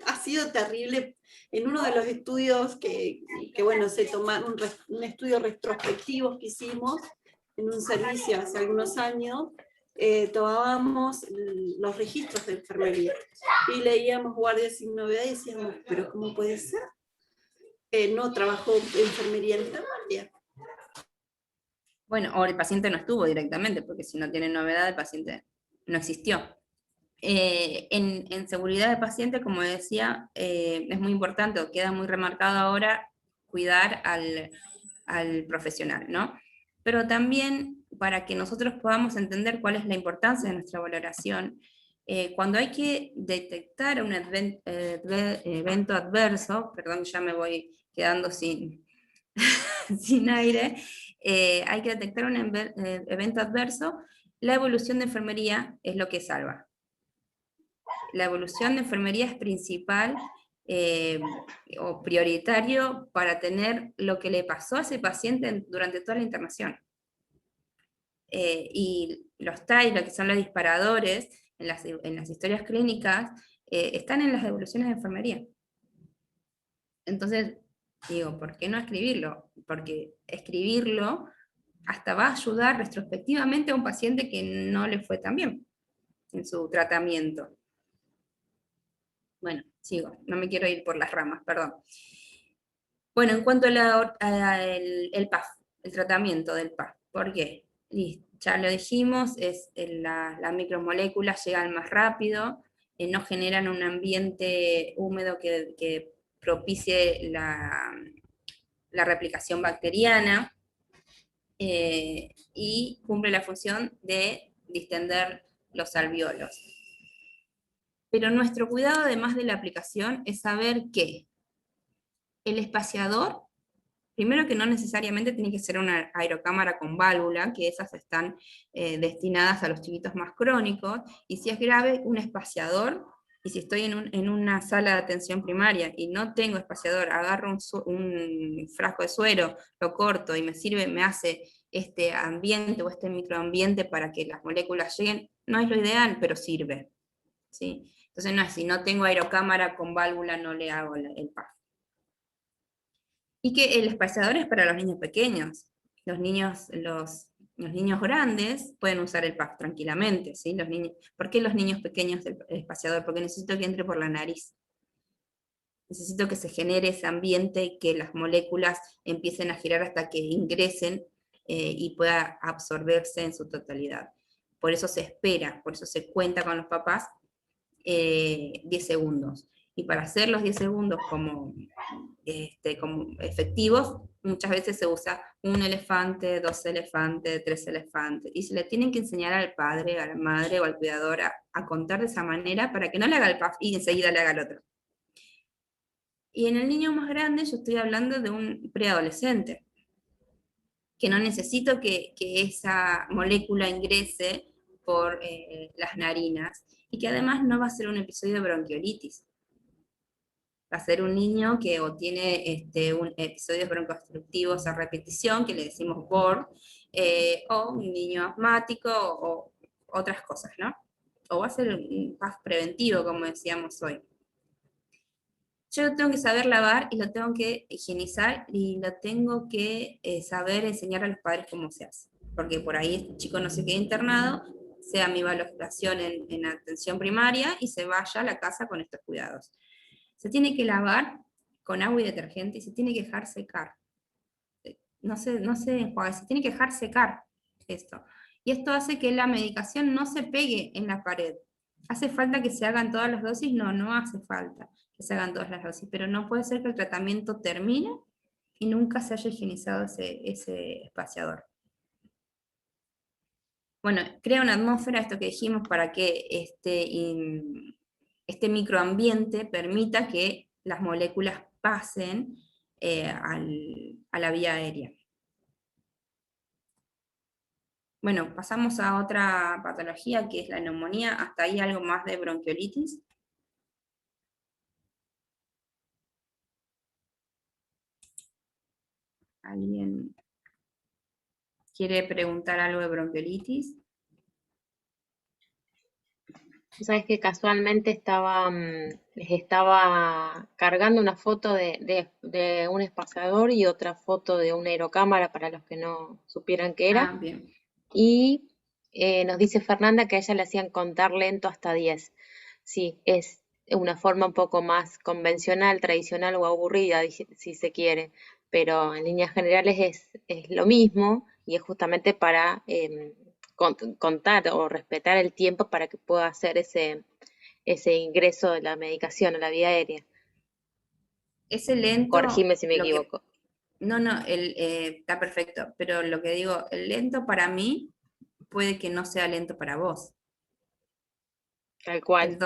ha sido terrible. En uno de los estudios que bueno, se tomaron, un estudio retrospectivo que hicimos en un servicio hace algunos años, tomábamos los registros de enfermería y leíamos guardia sin novedad y decíamos, pero ¿cómo puede ser? No trabajó enfermería en esta guardia. Bueno, o el paciente no estuvo directamente, porque si no tiene novedad, el paciente no existió. En seguridad de paciente, como decía, es muy importante, o queda muy remarcado ahora, cuidar al profesional, ¿no? Pero también para que nosotros podamos entender cuál es la importancia de nuestra valoración, cuando hay que detectar un evento adverso, perdón, ya me voy quedando sin aire, hay que detectar un evento adverso, la evolución de enfermería es lo que salva. La evolución de enfermería es principal o prioritario para tener lo que le pasó a ese paciente durante toda la internación. Y los TAI, lo que son los disparadores en las historias clínicas, están en las evoluciones de enfermería. Entonces, digo, ¿por qué no escribirlo? Porque escribirlo hasta va a ayudar retrospectivamente a un paciente que no le fue tan bien en su tratamiento. Bueno, sigo, no me quiero ir por las ramas, perdón. Bueno, en cuanto el PAF, el tratamiento del PAF, ¿por qué? Ya lo dijimos, las micromoléculas llegan más rápido, no generan un ambiente húmedo que propicie la replicación bacteriana, y cumple la función de distender los alvéolos. Pero nuestro cuidado, además de la aplicación, es saber que el espaciador, primero que no necesariamente tiene que ser una aerocámara con válvula, que esas están destinadas a los chiquitos más crónicos, y si es grave, un espaciador, y si estoy en una sala de atención primaria y no tengo espaciador, agarro un frasco de suero, lo corto y me sirve, me hace este ambiente o este microambiente para que las moléculas lleguen, no es lo ideal, pero sirve, ¿sí? Entonces no es, si no tengo aerocámara con válvula no le hago el PAF. Y que el espaciador es para los niños pequeños. Los niños grandes pueden usar el PAF tranquilamente, ¿sí? ¿Por qué los niños pequeños el espaciador? Porque necesito que entre por la nariz. Necesito que se genere ese ambiente y que las moléculas empiecen a girar hasta que ingresen y pueda absorberse en su totalidad. Por eso se espera, por eso se cuenta con los papás 10 segundos. Y para hacer los 10 segundos como efectivos, muchas veces se usa un elefante, 2 elefantes, 3 elefantes, y se le tienen que enseñar al padre, a la madre o al cuidador a contar de esa manera para que no le haga el puff y enseguida le haga el otro. Y en el niño más grande yo estoy hablando de un preadolescente, que no necesito que esa molécula ingrese por las narinas, y que además no va a ser un episodio de bronquiolitis. Va a ser un niño que o tiene episodios broncoobstructivos a repetición, que le decimos BOR, o un niño asmático, o otras cosas, ¿no? O va a ser un PAF preventivo, como decíamos hoy. Yo lo tengo que saber lavar y lo tengo que higienizar y lo tengo que saber enseñar a los padres cómo se hace. Porque por ahí este chico no se quede internado, sea mi valoración en atención primaria y se vaya a la casa con estos cuidados. Se tiene que lavar con agua y detergente y se tiene que dejar secar. No se enjuaga, se tiene que dejar secar esto. Y esto hace que la medicación no se pegue en la pared. ¿Hace falta que se hagan todas las dosis? No, no hace falta que se hagan todas las dosis, pero no puede ser que el tratamiento termine y nunca se haya higienizado ese espaciador. Bueno, crea una atmósfera, esto que dijimos, para que este microambiente permita que las moléculas pasen a la vía aérea. Bueno, pasamos a otra patología que es la neumonía. Hasta ahí algo más de bronquiolitis. ¿Alguien quiere preguntar algo de bronquiolitis? Sabes que casualmente les estaba cargando una foto de un espaciador y otra foto de una aerocámara para los que no supieran qué era. Ah, bien. Y nos dice Fernanda que a ella le hacían contar lento hasta 10. Sí, es una forma un poco más convencional, tradicional o aburrida, si se quiere, pero en líneas generales es lo mismo y es justamente para contar o respetar el tiempo para que pueda hacer ese ingreso de la medicación a la vía aérea. Ese lento, Corregime si me equivoco. No, está perfecto, pero lo que digo, el lento para mí puede que no sea lento para vos. Tal cual.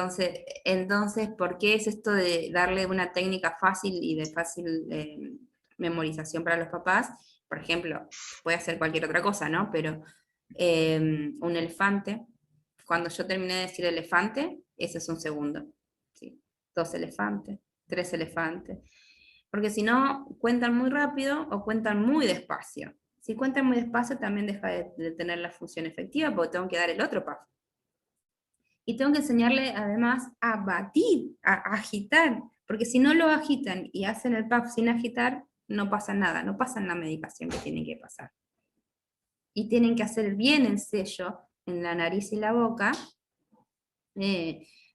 Entonces, ¿por qué es esto de darle una técnica fácil y de fácil memorización para los papás? Por ejemplo, puede hacer cualquier otra cosa, ¿no? Pero un elefante, cuando yo terminé de decir elefante, ese es un segundo. ¿Sí? 2 elefantes, 3 elefantes. Porque si no, cuentan muy rápido o cuentan muy despacio. Si cuentan muy despacio, también deja de tener la función efectiva, porque tengo que dar el otro paso. Y tengo que enseñarle además a batir, a agitar, porque si no lo agitan y hacen el puff sin agitar, no pasa nada, no pasan la medicación que tienen que pasar. Y tienen que hacer bien el sello en la nariz y la boca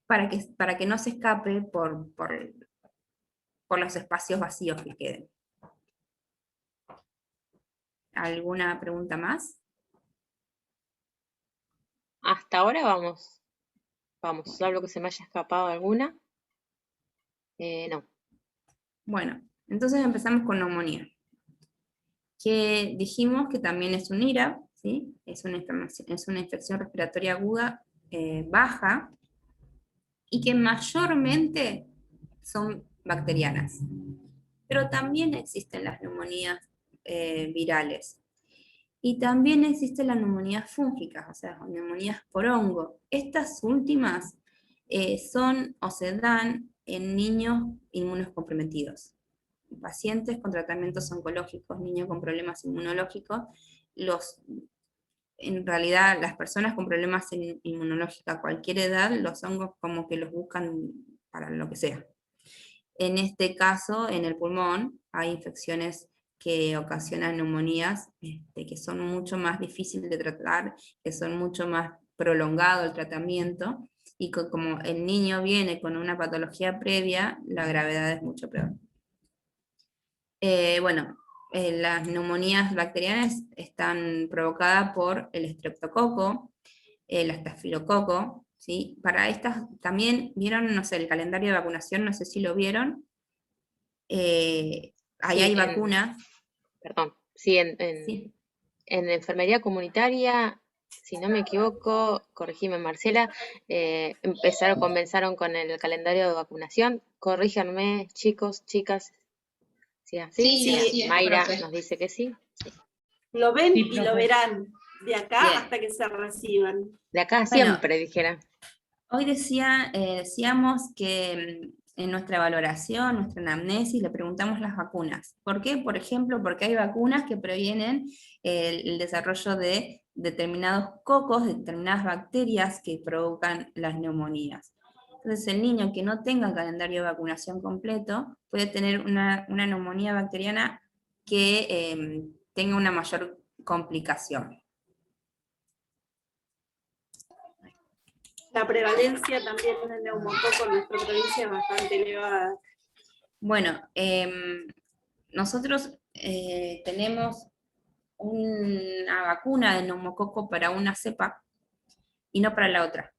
para que no se escape por los espacios vacíos que queden. ¿Alguna pregunta más? Hasta ahora vamos, salvo que se me haya escapado alguna. No. Bueno, entonces empezamos con neumonía, que dijimos que también es un IRA, ¿sí? Es una infección respiratoria aguda baja, y que mayormente son bacterianas. Pero también existen las neumonías virales. Y también existen las neumonías fúngicas, o sea, neumonías por hongo. Estas últimas son o se dan en niños inmunocomprometidos. Pacientes con tratamientos oncológicos, niños con problemas inmunológicos, en realidad las personas con problemas inmunológicos a cualquier edad, los hongos como que los buscan para lo que sea. En este caso, en el pulmón, hay infecciones que ocasionan neumonías que son mucho más difíciles de tratar, que son mucho más prolongado el tratamiento, y como el niño viene con una patología previa, la gravedad es mucho peor. Las neumonías bacterianas están provocadas por el estreptococo, el estafilococo, ¿sí? Para estas también vieron, no sé, el calendario de vacunación, no sé si lo vieron. Ahí Sí, hay vacunas. perdón, sí, Sí. en enfermería comunitaria, si no me equivoco, corregime Marcela, comenzaron con el calendario de vacunación. Corríjanme, chicos, chicas, si es así. Sí, Mira, Sí, así es, Mayra profe. nos dice que sí. lo ven Sí, y lo profe. verán de acá Bien. hasta que se reciban. De acá Bueno, siempre, dijera. hoy decíamos que en nuestra valoración, nuestra anamnesis, le preguntamos las vacunas. ¿Por qué? Por ejemplo, porque hay vacunas que previenen el desarrollo de determinados cocos, de determinadas bacterias que provocan las neumonías. Entonces, el niño que no tenga calendario de vacunación completo puede tener una neumonía bacteriana que tenga una mayor complicación. La prevalencia también del neumococo en nuestra provincia es bastante elevada. Bueno, nosotros tenemos una vacuna de neumococo para una cepa y no para la otra,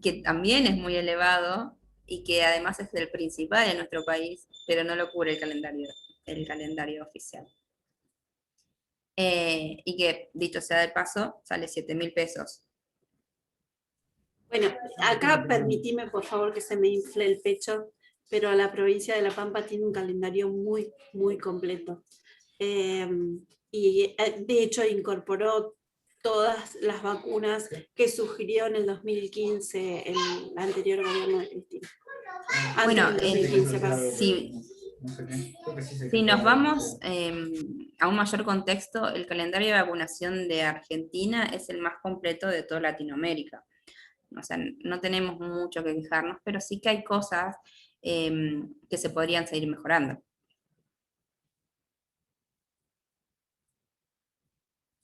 que también es muy elevado y que además es el principal en nuestro país, pero no lo cubre el calendario oficial. Y que, dicho sea de paso, sale 7.000 pesos. Bueno, acá permitime por favor que se me infle el pecho, pero la provincia de La Pampa tiene un calendario muy, muy completo. De hecho incorporó todas las vacunas que sugirió en el 2015 el anterior gobierno de Cristina. Bueno, Antes del 2015, perdón. si nos vamos a un mayor contexto, el calendario de vacunación de Argentina es el más completo de toda Latinoamérica. O sea, no tenemos mucho que quejarnos, pero sí que hay cosas que se podrían seguir mejorando.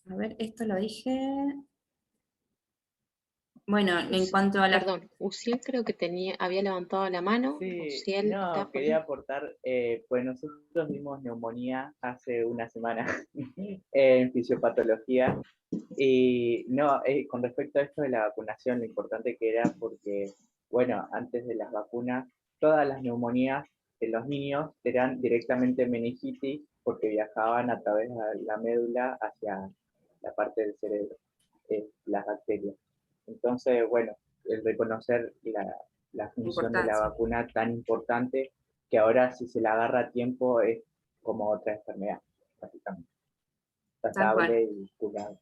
A ver, esto lo dije. Bueno, en cuanto a la... Perdón, Uciel creo que había levantado la mano. Sí, Uciel, no, ¿estás por quería ahí? aportar, pues nosotros vimos neumonía hace una semana en fisiopatología y no, con respecto a esto de la vacunación, lo importante que era porque, bueno, antes de las vacunas, todas las neumonías en los niños eran directamente meningitis porque viajaban a través de la médula hacia la parte del cerebro, las bacterias. Entonces, bueno, el reconocer la función de la Importancia. vacuna tan importante que ahora si se la agarra a tiempo es como otra enfermedad, básicamente. Tal cual. Tratable y curable.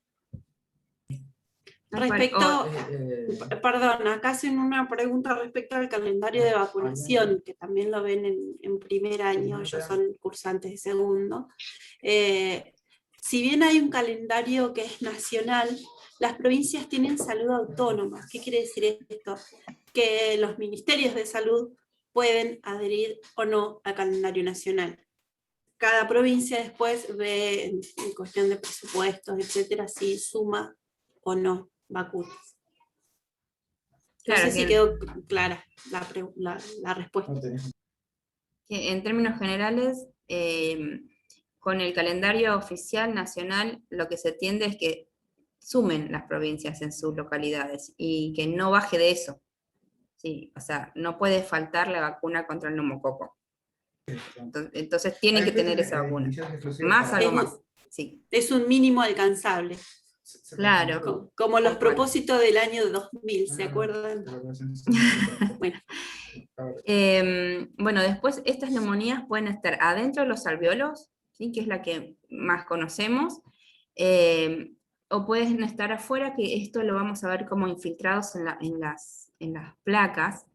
Respecto, perdón, acá hacen una pregunta respecto al calendario de vacunación, que también lo ven en primer año, ellos son cursantes de segundo. Si bien hay un calendario que es nacional, las provincias tienen salud autónoma. ¿Qué quiere decir esto? Que los ministerios de salud pueden adherir o no al calendario nacional. Cada provincia después ve en cuestión de presupuestos, etcétera, si suma o no vacunas. No Claro, sé si quedó clara la respuesta. que en términos generales, con el calendario oficial nacional, lo que se tiende es que sumen las provincias en sus localidades y que no baje de eso. Sí, o sea, no puede faltar la vacuna contra el neumococo. Entonces tienen que tener esa vacuna. Más algo más. Sí. Es un mínimo alcanzable. Claro. Como los Tal cual. propósitos del año 2000, ¿se acuerdan? Bueno. Bueno, después estas neumonías pueden estar adentro de los alvéolos, ¿sí? Que es la que más conocemos, o pueden estar afuera, que esto lo vamos a ver como infiltrados en las placas,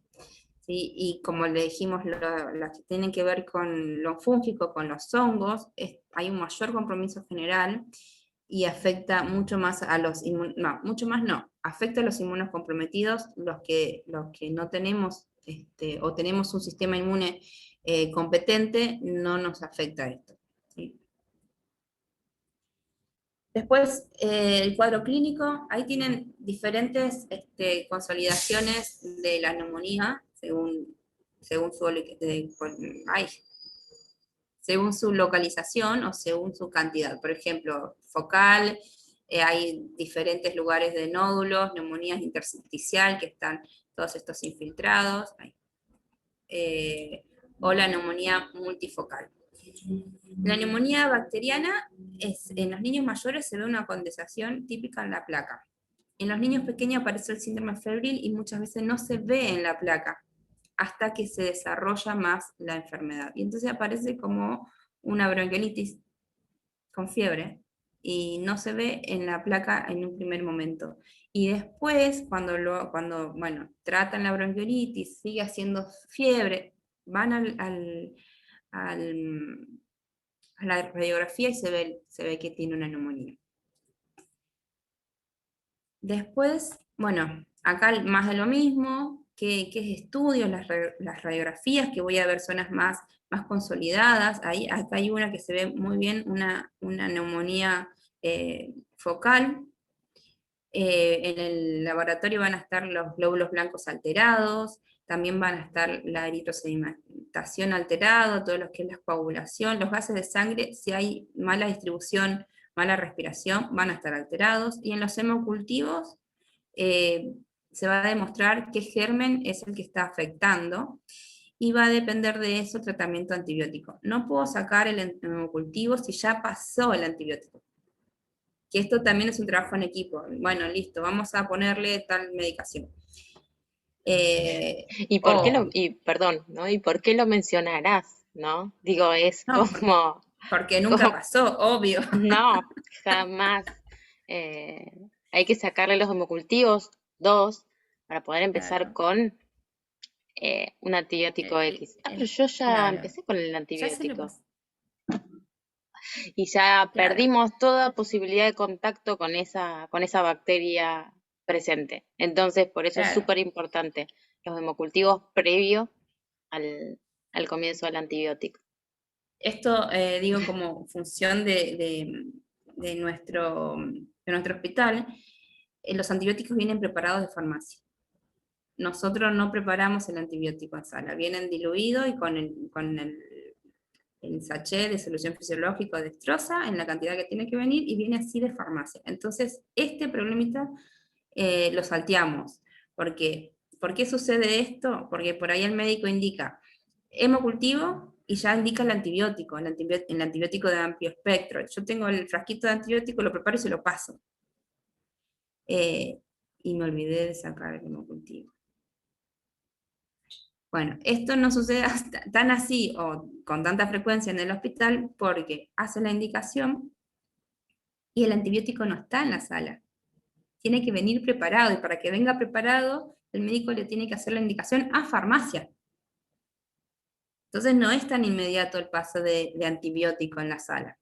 ¿sí? Y como le dijimos, las que tienen que ver con lo fúngico, con los hongos, hay un mayor compromiso general y afecta mucho más a los afecta a los inmunocomprometidos, los que no tenemos o tenemos un sistema inmune competente, no nos afecta esto. ¿Sí? Después, el cuadro clínico, ahí tienen diferentes consolidaciones de la neumonía según según su localización o según su cantidad. Por ejemplo, focal, hay diferentes lugares de nódulos, neumonías intersticial, que están todos estos infiltrados, o la neumonía multifocal. La neumonía bacteriana, en los niños mayores se ve una condensación típica en la placa. En los niños pequeños aparece el síndrome febril y muchas veces no se ve en la placa hasta que se desarrolla más la enfermedad. Y entonces aparece como una bronquiolitis con fiebre y no se ve en la placa en un primer momento. Y después, cuando tratan la bronquiolitis, sigue haciendo fiebre, van a la radiografía y se ve que tiene una neumonía. Después, bueno, acá más de lo mismo, que es estudios, las radiografías, que voy a ver zonas más consolidadas. Acá hay una que se ve muy bien, una neumonía focal. En el laboratorio van a estar los glóbulos blancos alterados, también van a estar la eritrosedimentación alterada, todo lo que es la coagulación, los gases de sangre, si hay mala distribución, mala respiración, van a estar alterados, y en los hemocultivos se va a demostrar qué germen es el que está afectando, y va a depender de eso el tratamiento antibiótico. No puedo sacar el hemocultivo si ya pasó el antibiótico. Que esto también es un trabajo en equipo. Bueno, listo, vamos a ponerle tal medicación. ¿Y por qué perdón, ¿no? ¿Y por qué lo mencionarás, no? Digo, es No, como, porque nunca pasó, obvio. no, jamás. Hay que sacarle los hemocultivos, 2, para poder empezar Claro. con un antibiótico X. Pero yo ya Claro. empecé con el Ya se le antibiótico. pasó. Y ya Claro. perdimos toda posibilidad de contacto con esa bacteria presente. Entonces, por eso es Claro. súper importante los hemocultivos previo al comienzo del antibiótico. Esto, digo, como función de nuestro hospital, los antibióticos vienen preparados de farmacia. Nosotros no preparamos el antibiótico en sala, vienen diluidos y con el sachet de solución fisiológica de dextrosa en la cantidad que tiene que venir, y viene así de farmacia. Entonces, este problemita lo salteamos. ¿Por qué? ¿Por qué sucede esto? Porque por ahí el médico indica hemocultivo y ya indica el antibiótico de amplio espectro. Yo tengo el frasquito de antibiótico, lo preparo y se lo paso. Y me olvidé de sacar el hemocultivo. Bueno, esto no sucede tan así o con tanta frecuencia en el hospital porque hace la indicación y el antibiótico no está en la sala. Tiene que venir preparado, y para que venga preparado, el médico le tiene que hacer la indicación a farmacia. Entonces no es tan inmediato el paso de antibiótico en la sala.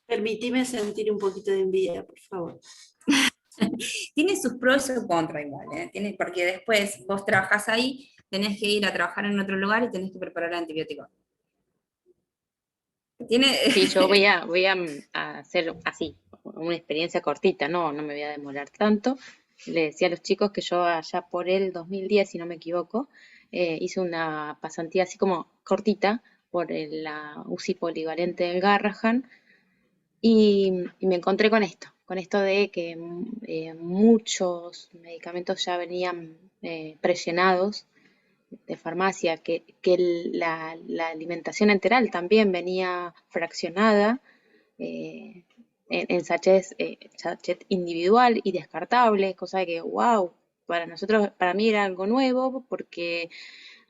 Permitime sentir un poquito de envidia, por favor. Tiene sus pros y sus contras igual, porque después vos trabajás ahí, tenés que ir a trabajar en otro lugar y tenés que preparar el antibiótico. Sí, yo voy a hacer así, una experiencia cortita, no me voy a demorar tanto. Le decía a los chicos que yo allá por el 2010, si no me equivoco, hice una pasantía así como cortita por la UCI polivalente del Garrahan, y me encontré con esto de que muchos medicamentos ya venían prellenados de farmacia, que la alimentación enteral también venía fraccionada en sachet individual y descartable, cosa de que, wow, para mí era algo nuevo, porque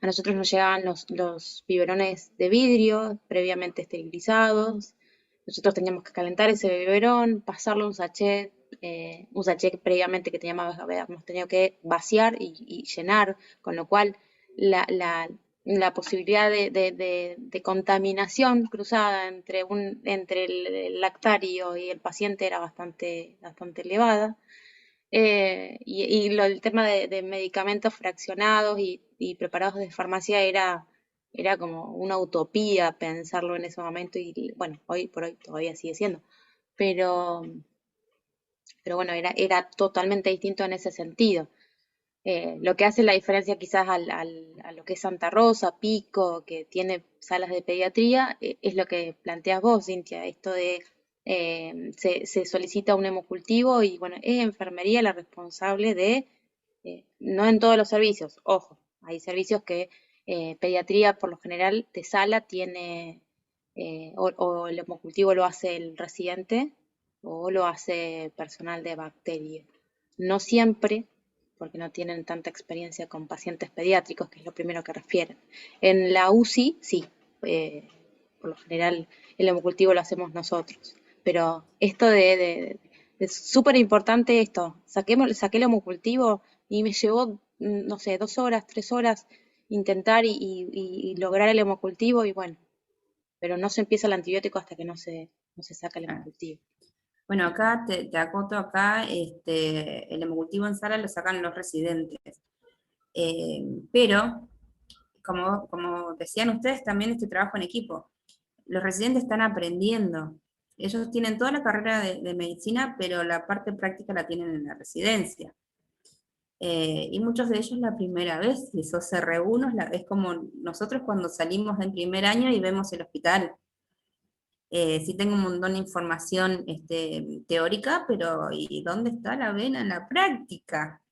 a nosotros nos llegaban los biberones de vidrio previamente esterilizados. Nosotros teníamos que calentar ese biberón, pasarlo a un sachet previamente que habíamos tenido que vaciar y llenar, con lo cual la posibilidad de contaminación cruzada entre el lactario y el paciente era bastante elevada. El tema de medicamentos fraccionados y preparados de farmacia era como una utopía pensarlo en ese momento, y bueno, hoy por hoy todavía sigue siendo. Pero bueno, era totalmente distinto en ese sentido. Lo que hace la diferencia quizás a lo que es Santa Rosa, Pico, que tiene salas de pediatría, es lo que planteas vos, Cintia, esto de se solicita un hemocultivo y bueno, es enfermería la responsable de, no en todos los servicios, ojo, hay servicios que pediatría por lo general de sala tiene, o el hemocultivo lo hace el residente o lo hace personal de bacteria. No siempre, porque no tienen tanta experiencia con pacientes pediátricos, que es lo primero que refieren. En la UCI, sí, por lo general el hemocultivo lo hacemos nosotros. Pero esto es súper importante esto. Saqué el hemocultivo y me llevó, no sé, 2 horas, 3 horas intentar y lograr el hemocultivo y bueno, pero no se empieza el antibiótico hasta que no se saca el hemocultivo. Bueno, acá te acoto acá, el hemocultivo en sala lo sacan los residentes. Pero, como decían ustedes, también este trabajo en equipo. Los residentes están aprendiendo. Ellos tienen toda la carrera de medicina, pero la parte práctica la tienen en la residencia. Y muchos de ellos la primera vez, si sos R1, es como nosotros cuando salimos en primer año y vemos el hospital. Sí tengo un montón de información teórica, pero ¿y dónde está la vena en la práctica?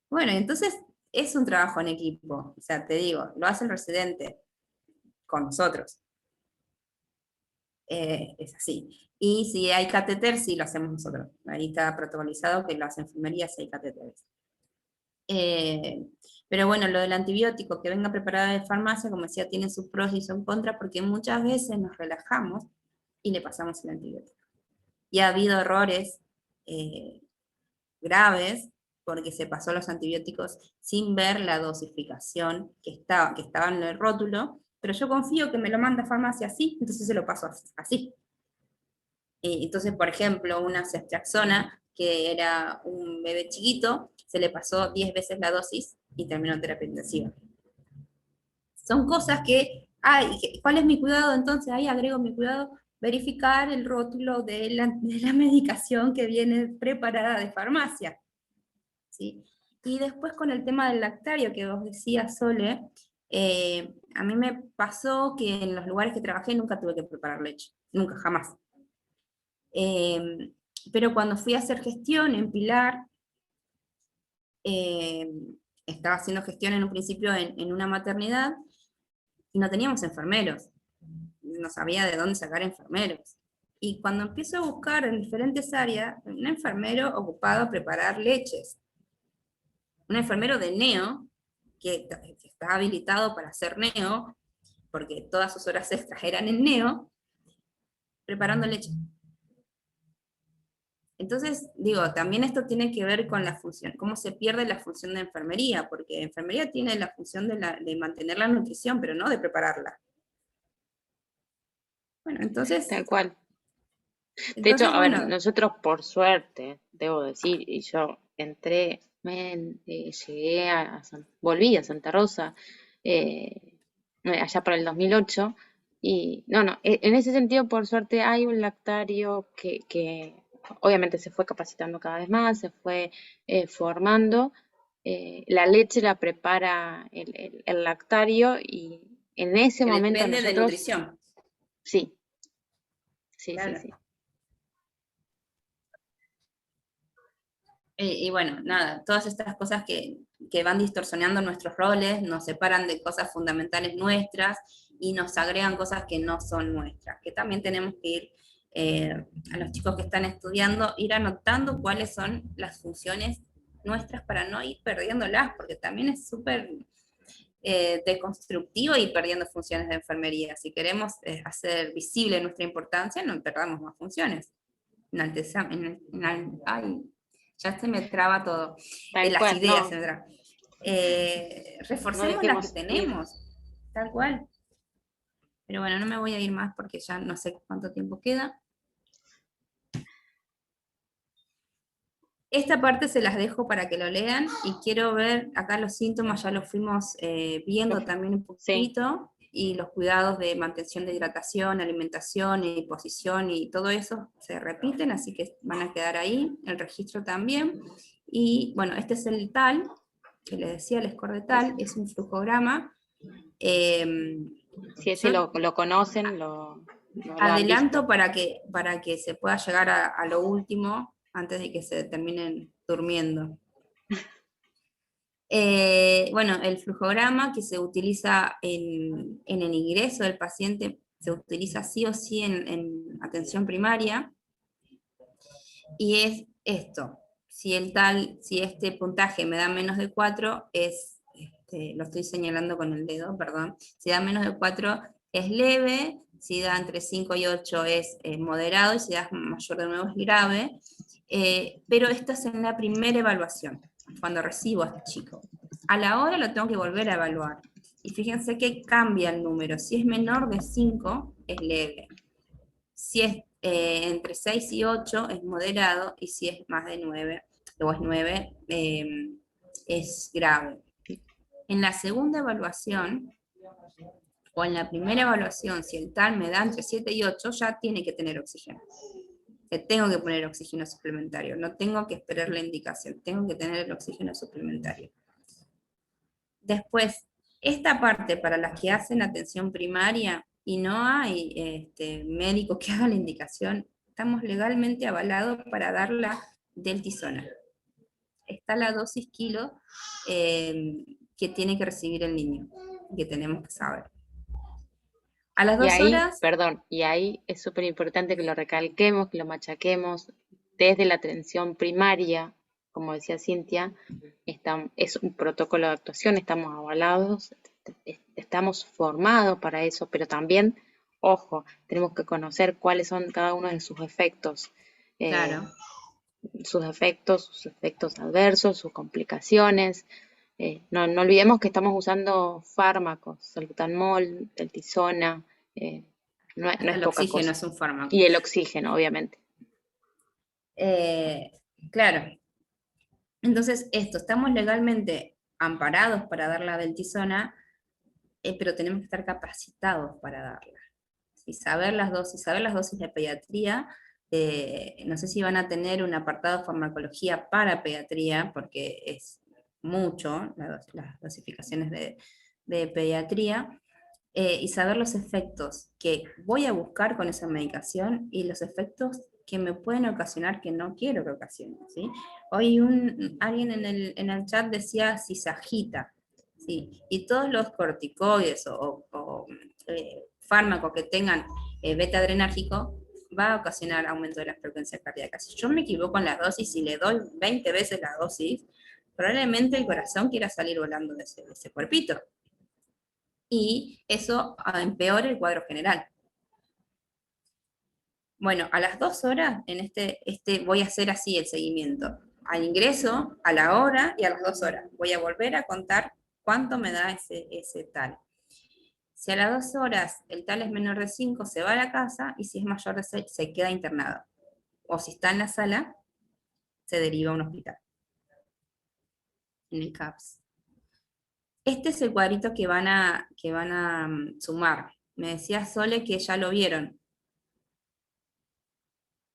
Bueno, entonces es un trabajo en equipo, o sea, te digo, lo hace el residente con nosotros. Es así. Y si hay catéter, sí lo hacemos nosotros. Ahí está protocolizado que lo hace enfermería si hay catéteres. Pero bueno, lo del antibiótico que venga preparado de farmacia, como decía, tiene sus pros y sus contras, porque muchas veces nos relajamos y le pasamos el antibiótico. Y ha habido errores graves porque se pasó los antibióticos sin ver la dosificación que estaba en el rótulo, pero yo confío que me lo manda a farmacia así, entonces se lo paso así. Entonces, por ejemplo, una ceftriaxona, que era un bebé chiquito, se le pasó 10 veces la dosis y terminó en terapia intensiva. Son cosas que, ¿cuál es mi cuidado? Entonces ahí agrego mi cuidado, verificar el rótulo de la medicación que viene preparada de farmacia. ¿Sí? Y después con el tema del lactario que vos decías, Sole, a mí me pasó que en los lugares que trabajé nunca tuve que preparar leche, nunca, jamás. Pero cuando fui a hacer gestión en Pilar, estaba haciendo gestión en un principio en una maternidad, y no teníamos enfermeros, no sabía de dónde sacar enfermeros. Y cuando empiezo a buscar en diferentes áreas, un enfermero ocupado a preparar leches, un enfermero de neo, que está habilitado para hacer neo, porque todas sus horas extras eran en neo, preparando leche. Entonces, digo, también esto tiene que ver con la función, cómo se pierde la función de enfermería, porque enfermería tiene la función de mantener la nutrición, pero no de prepararla. Bueno, entonces... Tal cual. De hecho, a bueno, ver, nosotros por suerte, debo decir, y yo entré, llegué volví a Santa Rosa, allá para el 2008, y no, en ese sentido, por suerte, hay un lactario que obviamente se fue capacitando cada vez más, se fue formando. La leche la prepara el lactario y en ese que momento depende de nosotros... nutrición. Sí, sí, Claro. sí. Y bueno, nada, todas estas cosas que van distorsionando nuestros roles, nos separan de cosas fundamentales nuestras y nos agregan cosas que no son nuestras, que también tenemos que ir, a los chicos que están estudiando, ir anotando cuáles son las funciones nuestras para no ir perdiéndolas, porque también es súper deconstructivo y perdiendo funciones de enfermería. Si queremos hacer visible nuestra importancia, no perdamos más funciones. Ay, ya se me traba todo. Tal Las cual, ideas no, se me traban. no Reforcemos las que dejemos ir. tenemos, tal cual. Pero bueno, no me voy a ir más porque ya no sé cuánto tiempo queda. Esta parte se las dejo para que lo lean y quiero ver, acá los síntomas ya los fuimos viendo también un poquito, y los cuidados de mantención de hidratación, alimentación y posición y todo eso se repiten, así que van a quedar ahí, el registro también. Y bueno, este es el TAL, que les decía, el score de TAL, es un flujograma. Si ese lo conocen, no lo han Adelanto visto. para que se pueda llegar a lo último antes de que se terminen durmiendo. Bueno, el flujograma que se utiliza en el ingreso del paciente se utiliza sí o sí en atención primaria, y es esto: si este puntaje me da menos de 4, lo estoy señalando con el dedo, perdón, si da menos de 4 es leve, si da entre 5 y 8 es moderado, y si da mayor de nuevo es grave, pero esto es en la primera evaluación, cuando recibo a este chico. A la hora lo tengo que volver a evaluar, y fíjense que cambia el número. Si es menor de 5 es leve, si es entre 6 y 8 es moderado, y si es más de 9, o es 9, es grave. En la segunda evaluación, o en la primera evaluación, si el TAL me da entre 7 y 8, ya tiene que tener oxígeno. Le tengo que poner oxígeno suplementario, no tengo que esperar la indicación, tengo que tener el oxígeno suplementario. Después, esta parte para las que hacen atención primaria y no hay médico que haga la indicación, estamos legalmente avalados para dar la deltisona. Está la dosis kilo que tiene que recibir el niño, que tenemos que saber. A las Y 2 ahí, horas, perdón, y ahí es súper importante que lo recalquemos, que lo machaquemos desde la atención primaria, como decía Cintia, es un protocolo de actuación, estamos avalados, estamos formados para eso, pero también, ojo, tenemos que conocer cuáles son cada uno de eh, claro, sus efectos adversos, sus complicaciones. No olvidemos que estamos usando fármacos, salbutamol, deltisona, eh, no hasta es el poca oxígeno cosa. es un fármaco. Y el oxígeno, obviamente. Claro, entonces estamos legalmente amparados para dar la deltisona, pero tenemos que estar capacitados para darla. Y saber las dosis de pediatría. No sé si van a tener un apartado de farmacología para pediatría, porque es mucho las dosificaciones de pediatría, y saber los efectos que voy a buscar con esa medicación y los efectos que me pueden ocasionar que no quiero que ocasionen, ¿sí? Hoy alguien en el chat decía si se agita, ¿sí? Y todos los corticoides o fármacos que tengan beta adrenérgico va a ocasionar aumento de la frecuencia cardíaca. Si yo me equivoco en las dosis y le doy 20 veces la dosis, probablemente el corazón quiera salir volando de ese cuerpito. Y eso empeora el cuadro general. Bueno, a las 2 horas, en voy a hacer así el seguimiento. Al ingreso, a la hora y a las 2 horas. Voy a volver a contar cuánto me da ese tal. Si a las 2 horas el tal es menor de 5, se va a la casa, y si es mayor de 6, se queda internado. O si está en la sala, se deriva a un hospital, en el CAPS. Este es el cuadrito que van a sumar. Me decía Sole que ya lo vieron.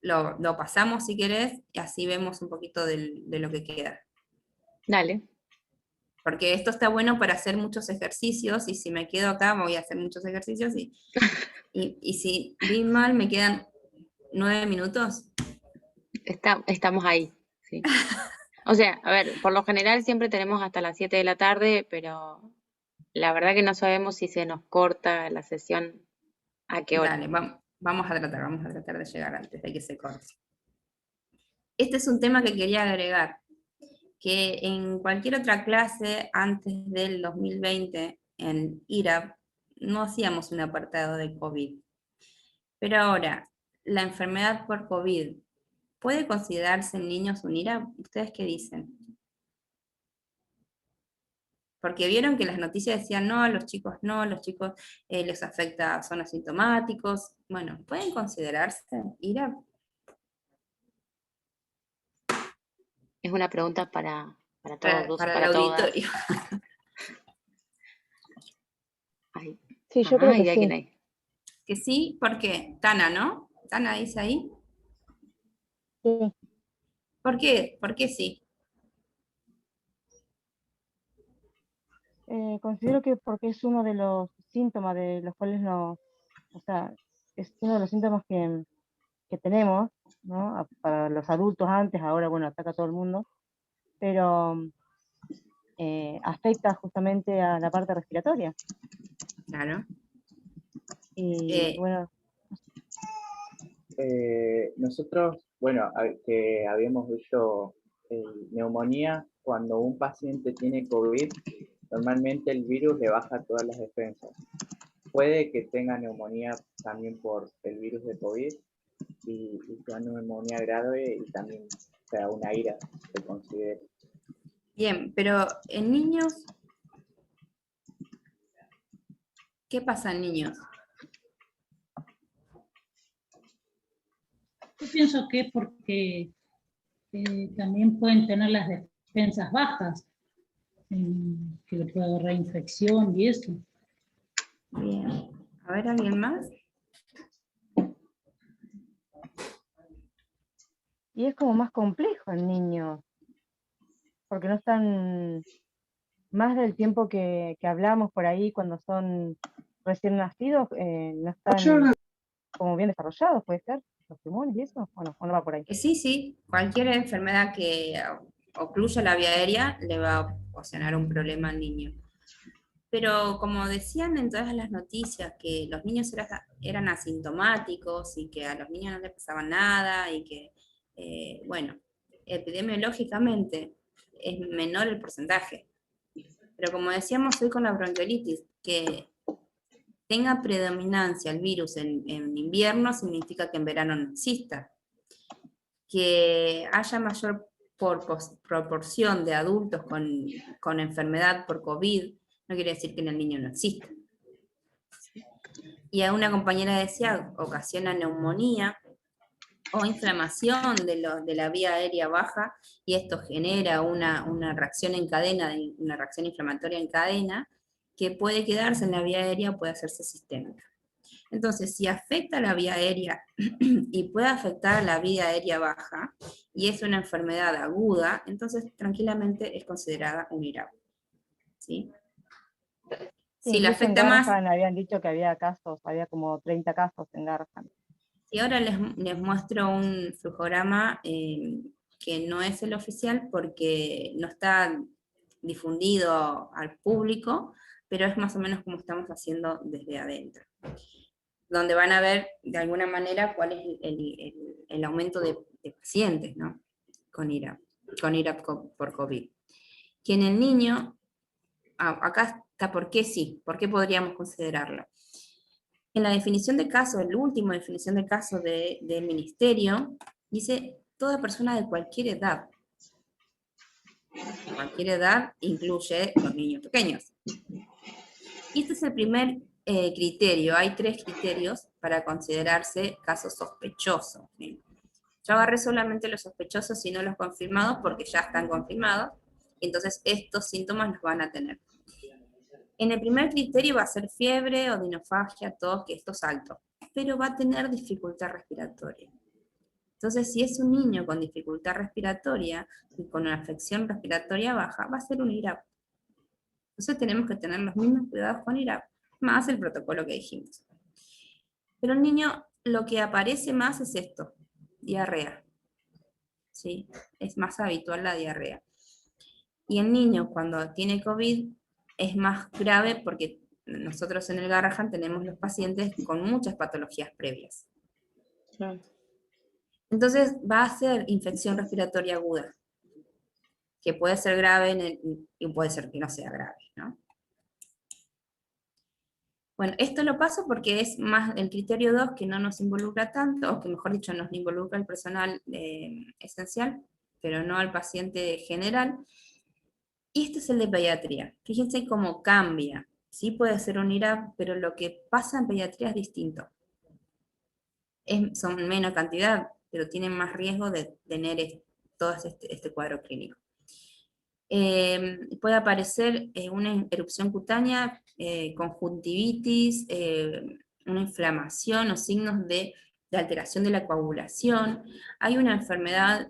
Lo pasamos si querés, y así vemos un poquito de lo que queda. Dale. Porque esto está bueno para hacer muchos ejercicios, y si me quedo acá voy a hacer muchos ejercicios, y si vi mal me quedan 9 minutos. Estamos ahí, sí. O sea, a ver, por lo general siempre tenemos hasta las 7 de la tarde, pero la verdad que no sabemos si se nos corta la sesión a qué hora. Dale, vamos a tratar de llegar antes de que se corte. Este es un tema que quería agregar, que en cualquier otra clase antes del 2020 en IRAP no hacíamos un apartado de COVID. Pero ahora, la enfermedad por COVID, ¿puede considerarse en niños un IRAP? ¿Ustedes qué dicen? Porque vieron que las noticias decían, no, a los chicos no, a los chicos les afecta, son asintomáticos. Bueno, ¿pueden considerarse IRAP? Es una pregunta para todos, Para el para todas. auditorio. Ay, Sí, yo creo que idea quién sí. hay. Que sí, porque Tana, ¿no? Tana dice ahí. Sí. ¿Por qué? ¿Por qué sí? Considero que porque es uno de los síntomas de los cuales no, o sea, es uno de los síntomas que tenemos, ¿no? Para los adultos antes, ahora, bueno, ataca a todo el mundo, pero afecta justamente a la parte respiratoria. Claro. Y bueno, Nosotros, bueno, que habíamos visto neumonía, cuando un paciente tiene COVID, normalmente el virus le baja todas las defensas. Puede que tenga neumonía también por el virus de COVID y sea neumonía grave y también sea una ira, se considera. Bien, pero en niños, ¿qué pasa en niños? Yo pienso que es porque también pueden tener las defensas bajas, que le puede agarrar infección y eso. Bien. A ver, ¿alguien más? y es como más complejo en niños, porque no están, más del tiempo que hablamos por ahí cuando son recién nacidos, no están como bien desarrollados, puede ser, los pulmones y eso, o no va por ahí. Sí, sí, cualquier enfermedad que ocluya la vía aérea le va a ocasionar un problema al niño. Pero como decían en todas las noticias, que los niños eran asintomáticos y que a los niños no les pasaba nada y que, bueno, epidemiológicamente es menor el porcentaje. Pero como decíamos hoy con la bronquiolitis, que tenga predominancia el virus en invierno significa que en verano no exista. Que haya mayor proporción de adultos con enfermedad por COVID, no quiere decir que en el niño no exista. Y a una compañera decía, ocasiona neumonía o inflamación de la vía aérea baja, y esto genera una reacción en cadena, una reacción inflamatoria en cadena, que puede quedarse en la vía aérea o puede hacerse sistémica. Entonces, si afecta la vía aérea y puede afectar a la vía aérea baja, y es una enfermedad aguda, entonces tranquilamente es considerada un IRAP. ¿Sí? Sí, Si le incluso en afecta más, Garrahan habían dicho que había casos, había como 30 casos en Garrahan. y ahora les muestro un flujograma que no es el oficial porque no está difundido al público, pero es más o menos como estamos haciendo desde adentro, donde van a ver de alguna manera cuál es el aumento de pacientes, ¿no? Con IRAP por COVID. Que en el niño, acá está por qué sí, por qué podríamos considerarlo. En la definición de caso, la última definición de caso del ministerio, dice toda persona de cualquier edad. Cualquier edad incluye los niños pequeños. Y este es el primer criterio. Hay 3 criterios para considerarse caso sospechoso. ¿Sí? Yo agarré solamente los sospechosos y no los confirmados porque ya están confirmados. Entonces estos síntomas los van a tener. En el primer criterio va a ser fiebre, odinofagia, tos, que esto es alto, pero va a tener dificultad respiratoria. Entonces, si es un niño con dificultad respiratoria y con una afección respiratoria baja, va a ser un IRAP. Entonces tenemos que tener los mismos cuidados con IRAP, más el protocolo que dijimos. Pero el niño, lo que aparece más es esto, diarrea. ¿Sí? Es más habitual la diarrea. Y el niño cuando tiene COVID es más grave porque nosotros en el Garrahan tenemos los pacientes con muchas patologías previas. Entonces va a ser infección respiratoria aguda, que puede ser grave y puede ser que no sea grave, ¿no? Bueno, esto lo paso porque es más el criterio 2 que no nos involucra tanto, o que mejor dicho nos involucra al personal esencial, pero no al paciente general. Y este es el de pediatría. Fíjense cómo cambia. Sí puede ser un IRAP, pero lo que pasa en pediatría es distinto. Son menos cantidad, pero tienen más riesgo de tener todo este cuadro clínico. Puede aparecer una erupción cutánea, conjuntivitis, una inflamación o signos de alteración de la coagulación. Hay una enfermedad,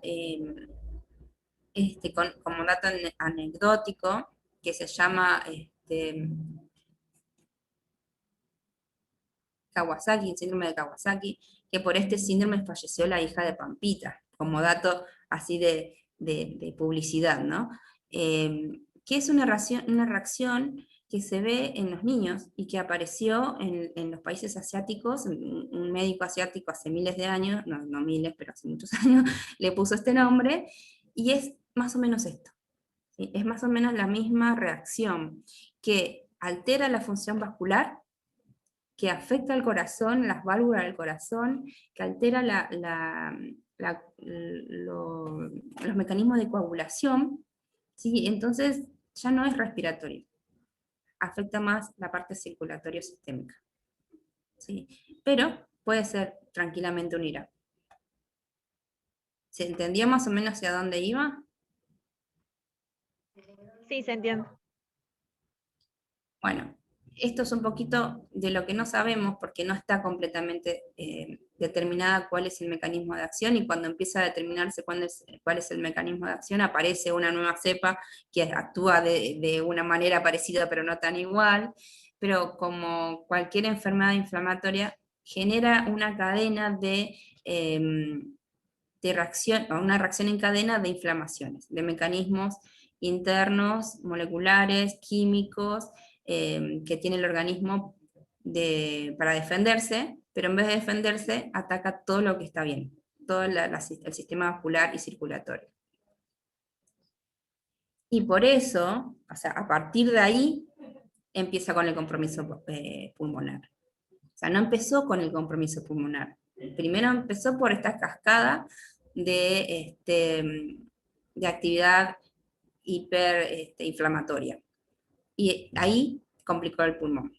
como dato anecdótico, que se llama Kawasaki, el síndrome de Kawasaki, que por este síndrome falleció la hija de Pampita, como dato así de publicidad, ¿no? Que es una reacción que se ve en los niños y que apareció en los países asiáticos. Un médico asiático hace miles de años, no miles, pero hace muchos años, le puso este nombre, y es más o menos esto. ¿Sí? Es más o menos la misma reacción, que altera la función vascular, que afecta al corazón, las válvulas del corazón, que altera los mecanismos de coagulación, ¿sí? Entonces ya no es respiratorio, afecta más la parte circulatoria sistémica, ¿sí? Pero puede ser tranquilamente un IRA. ¿Se entendía más o menos hacia dónde iba? Sí, se entiende. Bueno, esto es un poquito de lo que no sabemos, porque no está completamente determinada cuál es el mecanismo de acción, y cuando empieza a determinarse cuál es el mecanismo de acción, aparece una nueva cepa que actúa de una manera parecida pero no tan igual. Pero como cualquier enfermedad inflamatoria, genera una cadena de reacción, o una reacción en cadena de inflamaciones, de mecanismos internos, moleculares, químicos, que tiene el organismo para defenderse, pero en vez de defenderse, ataca todo lo que está bien, todo el sistema vascular y circulatorio. Y por eso, o sea, a partir de ahí, empieza con el compromiso pulmonar. O sea, no empezó con el compromiso pulmonar. Primero empezó por esta cascada de actividad hiperinflamatoria. Y ahí complicó el pulmón.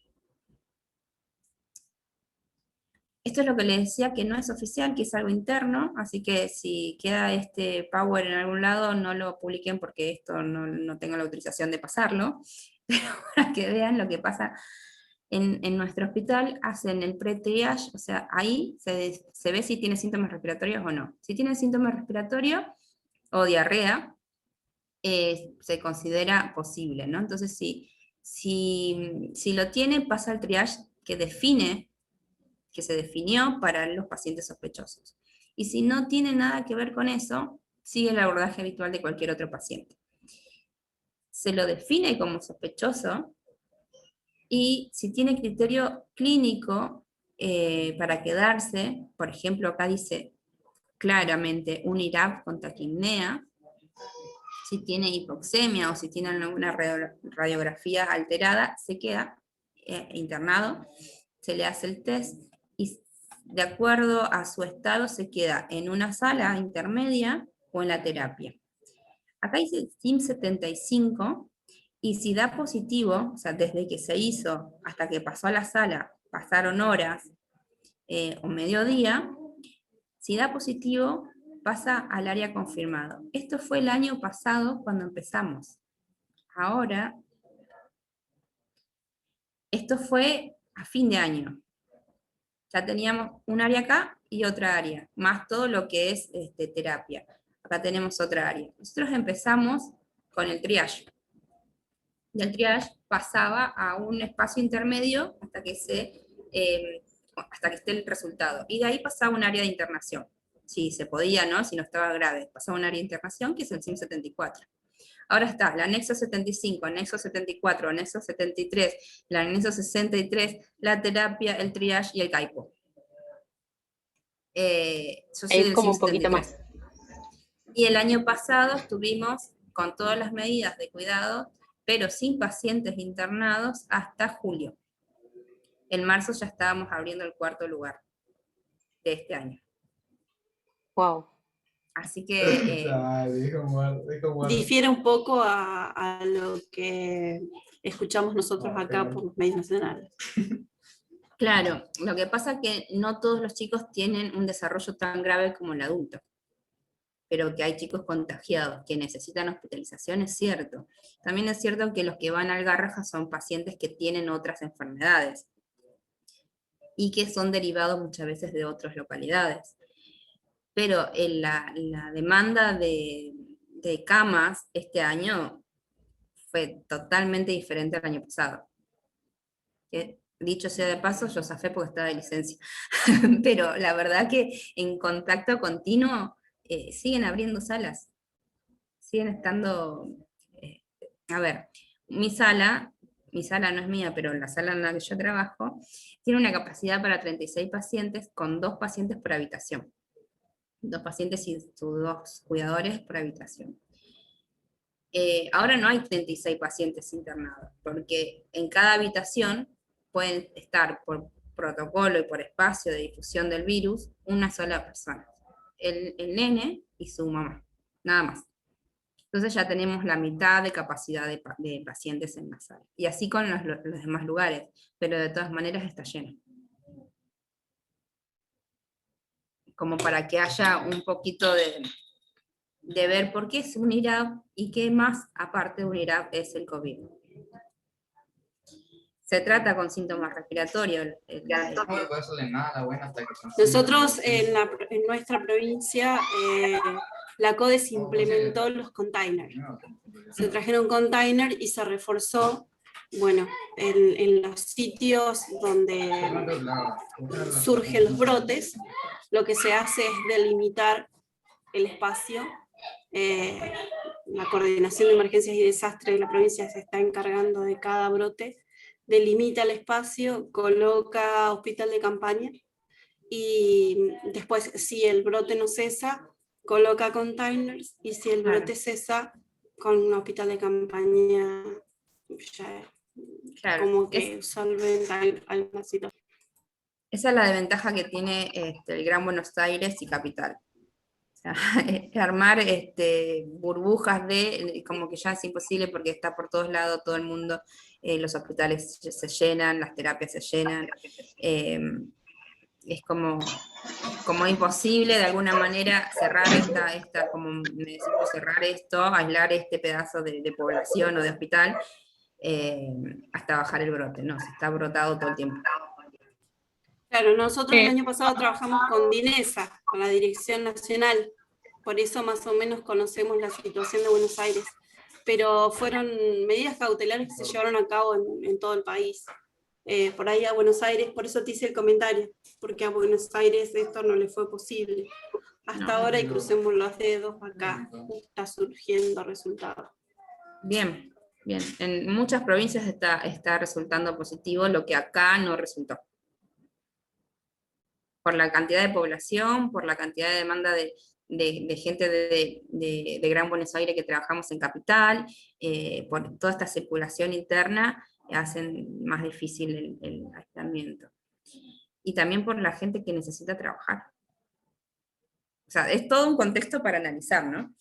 Esto es lo que les decía, que no es oficial, que es algo interno, así que si queda este power en algún lado, no lo publiquen, porque esto no tengo la autorización de pasarlo, pero para que vean lo que pasa en nuestro hospital. Hacen el pre-triage, o sea, ahí se ve si tiene síntomas respiratorios o no. Si tiene síntomas respiratorios o diarrea, se considera posible, ¿no? Entonces, si lo tiene, pasa al triage que se definió para los pacientes sospechosos. Y si no tiene nada que ver con eso, sigue el abordaje habitual de cualquier otro paciente. Se lo define como sospechoso, y si tiene criterio clínico para quedarse, por ejemplo, acá dice claramente un IRAP con taquipnea, si tiene hipoxemia o si tiene alguna radiografía alterada, se queda internado, se le hace el test, y de acuerdo a su estado se queda en una sala intermedia o en la terapia. Acá dice SIM-75, y si da positivo, o sea, desde que se hizo hasta que pasó a la sala, pasaron horas o mediodía, si da positivo, pasa al área confirmado. Esto fue el año pasado cuando empezamos. Ahora, esto fue a fin de año. Ya teníamos un área acá y otra área, más todo lo que es terapia. Acá tenemos otra área. Nosotros empezamos con el triage. Del triage pasaba a un espacio intermedio hasta que esté el resultado. Y de ahí pasaba a un área de internación. Si se podía, ¿no? Si no estaba grave. Pasaba a un área de internación, que es el SIM-74. Ahora está el anexo 75, anexo 74, anexo 73, el anexo 63, la terapia, el triage y el CAIPO. Yo soy del como un SIM-73. poquito más. Y el año pasado estuvimos con todas las medidas de cuidado, pero sin pacientes internados, hasta julio. En marzo ya estábamos abriendo el 4º lugar de este año. Wow. Así que... Difiere un poco a lo que escuchamos nosotros acá por los medios nacionales. Claro, lo que pasa es que no todos los chicos tienen un desarrollo tan grave como el adulto, pero que hay chicos contagiados que necesitan hospitalización, es cierto. También es cierto que los que van al Garrahan son pacientes que tienen otras enfermedades y que son derivados muchas veces de otras localidades. Pero la demanda de camas este año fue totalmente diferente al año pasado. dicho sea de paso, yo zafé porque estaba de licencia. Pero la verdad que en contacto continuo siguen abriendo salas, siguen estando, eh, a ver, mi sala no es mía, pero la sala en la que yo trabajo, tiene una capacidad para 36 pacientes con 2 pacientes por habitación. 2 pacientes y sus 2 cuidadores por habitación. Ahora no hay 36 pacientes internados, porque en cada habitación pueden estar por protocolo y por espacio de difusión del virus una sola persona, el nene y su mamá, nada más. Entonces ya tenemos la mitad de capacidad de pacientes en la sala. Y así con los demás lugares, pero de todas maneras está lleno. Como para que haya un poquito de ver por qué es un IRAP y qué más aparte de un IRAP es el COVID. Se trata con síntomas respiratorios. Nosotros en nuestra provincia, la CODES implementó los containers. Se trajeron containers y se reforzó, bueno, en los sitios donde surgen los brotes, lo que se hace es delimitar el espacio. La Coordinación de Emergencias y Desastres de la provincia se está encargando de cada brote, delimita el espacio, coloca hospital de campaña y después, si el brote no cesa, coloca containers, y si el brote cesa, con un hospital de campaña ya como que solventa alguna situación. Esa es la desventaja que tiene el Gran Buenos Aires y Capital. O sea, armar burbujas como que ya es imposible porque está por todos lados todo el mundo, los hospitales se llenan, las terapias se llenan, es como imposible de alguna manera cerrar como necesito cerrar esto, aislar este pedazo de población o de hospital hasta bajar el brote, no, se está brotado todo el tiempo. Claro, nosotros el año pasado trabajamos con DINESA, con la Dirección Nacional, por eso más o menos conocemos la situación de Buenos Aires, pero fueron medidas cautelares que se llevaron a cabo en todo el país. Por ahí a Buenos Aires, por eso te hice el comentario, porque a Buenos Aires esto no le fue posible hasta ahora, y crucemos los dedos, acá está surgiendo resultados. Bien, bien, en muchas provincias está resultando positivo, lo que acá no resultó. Por la cantidad de población, por la cantidad de demanda de gente de Gran Buenos Aires que trabajamos en Capital, por toda esta circulación interna, hacen más difícil el aislamiento. Y también por la gente que necesita trabajar. O sea, es todo un contexto para analizar, ¿no?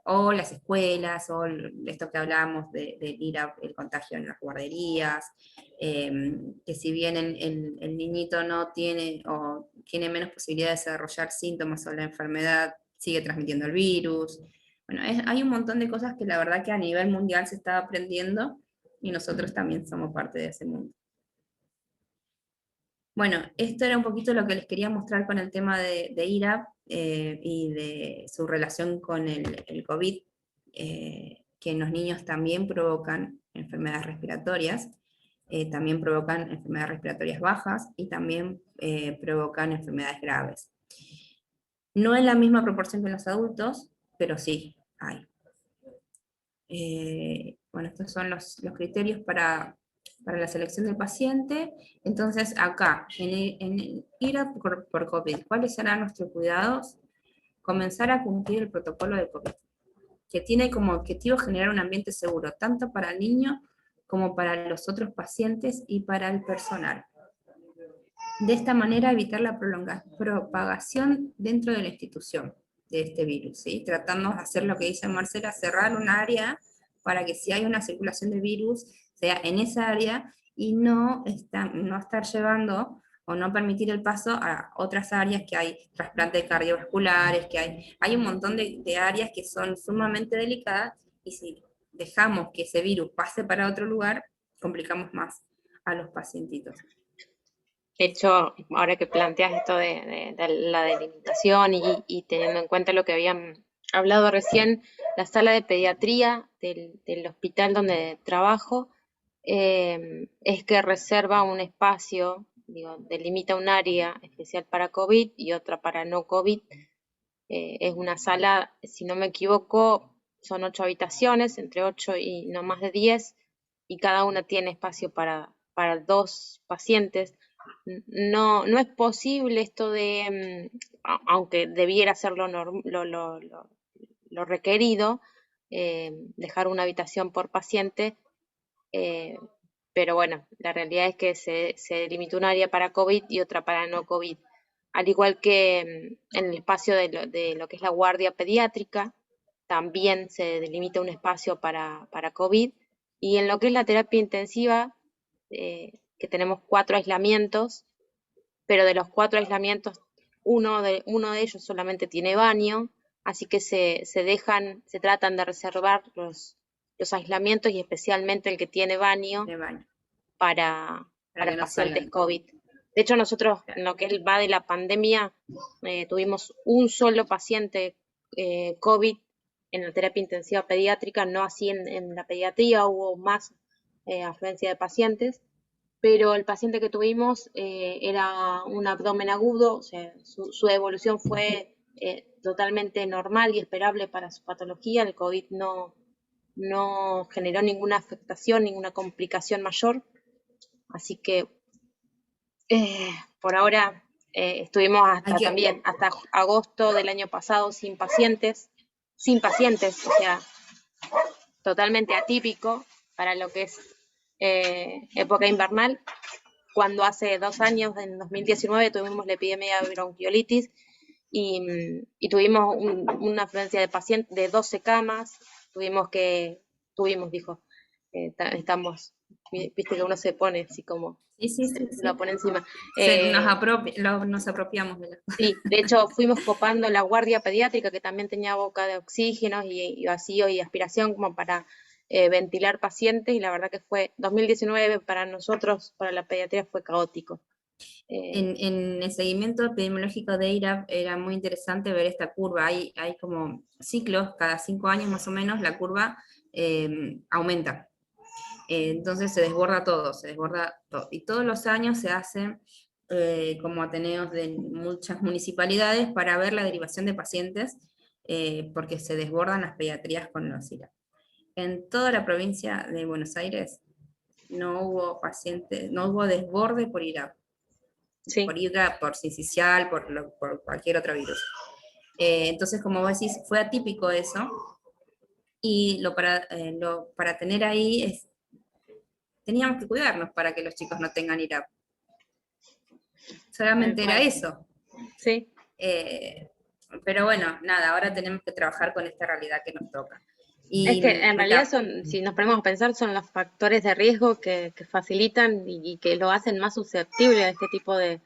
O las escuelas, o esto que hablábamos de ir el contagio en las guarderías, que si bien el niñito no tiene, o tiene menos posibilidad de desarrollar síntomas o la enfermedad, sigue transmitiendo el virus. Bueno, hay un montón de cosas que la verdad que a nivel mundial se está aprendiendo, y nosotros también somos parte de ese mundo. Bueno, esto era un poquito lo que les quería mostrar con el tema de IRAP y de su relación con el COVID, que en los niños también provocan enfermedades respiratorias, también provocan enfermedades respiratorias bajas y también provocan enfermedades graves. No en la misma proporción que en los adultos, pero sí hay. Bueno, estos son los criterios para la selección del paciente. Entonces acá, en IRAP por COVID, ¿cuáles serán nuestros cuidados? Comenzar a cumplir el protocolo de COVID, que tiene como objetivo generar un ambiente seguro, tanto para el niño como para los otros pacientes y para el personal. De esta manera evitar la propagación dentro de la institución de este virus, ¿sí? Tratando de hacer lo que dice Marcela, cerrar un área para que si hay una circulación de virus, sea en esa área, y no estar llevando o no permitir el paso a otras áreas que hay trasplantes cardiovasculares, que hay un montón de áreas que son sumamente delicadas, y si dejamos que ese virus pase para otro lugar, complicamos más a los pacientitos. De hecho, ahora que planteas esto de la delimitación y teniendo en cuenta lo que habían hablado recién, la sala de pediatría del hospital donde trabajo es que reserva un espacio, digo, delimita un área especial para COVID y otra para no COVID. Es una sala, si no me equivoco, son 8 habitaciones, entre 8 y no más de 10, y cada una tiene espacio para 2 pacientes. No es posible esto de, aunque debiera ser lo requerido, dejar una habitación por paciente, eh, pero bueno, la realidad es que se delimitó un área para COVID y otra para no COVID. Al igual que en el espacio de lo que es la guardia pediátrica, también se delimita un espacio para COVID. Y en lo que es la terapia intensiva, que tenemos 4 aislamientos, pero de los 4 aislamientos, uno de ellos solamente tiene baño, así que se tratan de reservar los aislamientos y especialmente el que tiene baño De baño, para que no pacientes salgan. COVID. De hecho, nosotros en lo que va de la pandemia tuvimos un solo paciente COVID en la terapia intensiva pediátrica, no así en la pediatría, hubo más afluencia de pacientes, pero el paciente que tuvimos era un abdomen agudo, o sea, su evolución fue totalmente normal y esperable para su patología. El COVID no generó ninguna afectación, ninguna complicación mayor, así que por ahora estuvimos hasta agosto del año pasado sin pacientes, o sea, totalmente atípico para lo que es época invernal, cuando hace 2 años, en 2019, tuvimos la epidemia de bronquiolitis y tuvimos una afluencia de pacientes de 12 camas, estamos, viste que uno se pone así como, Sí. se lo pone encima. Nos apropiamos de la... Sí, de hecho fuimos copando la guardia pediátrica que también tenía boca de oxígeno y vacío y aspiración como para ventilar pacientes y la verdad que fue 2019 para nosotros, para la pediatría fue caótico. En el seguimiento epidemiológico de IRAP era muy interesante ver esta curva, hay como ciclos, cada 5 años más o menos la curva aumenta. Entonces se desborda todo, y todos los años se hacen como ateneos de muchas municipalidades para ver la derivación de pacientes, porque se desbordan las pediatrías con los IRAP. En toda la provincia de Buenos Aires no hubo desborde por IRAP. Sí. Por IRAP, por sincicial, por cualquier otro virus. Entonces, como vos decís, fue atípico eso, y para tener ahí teníamos que cuidarnos para que los chicos no tengan IRAP. Solamente era eso. Sí. Pero bueno, nada, ahora tenemos que trabajar con esta realidad que nos toca. Es que en realidad si nos ponemos a pensar, son los factores de riesgo que facilitan y que lo hacen más susceptible a este tipo de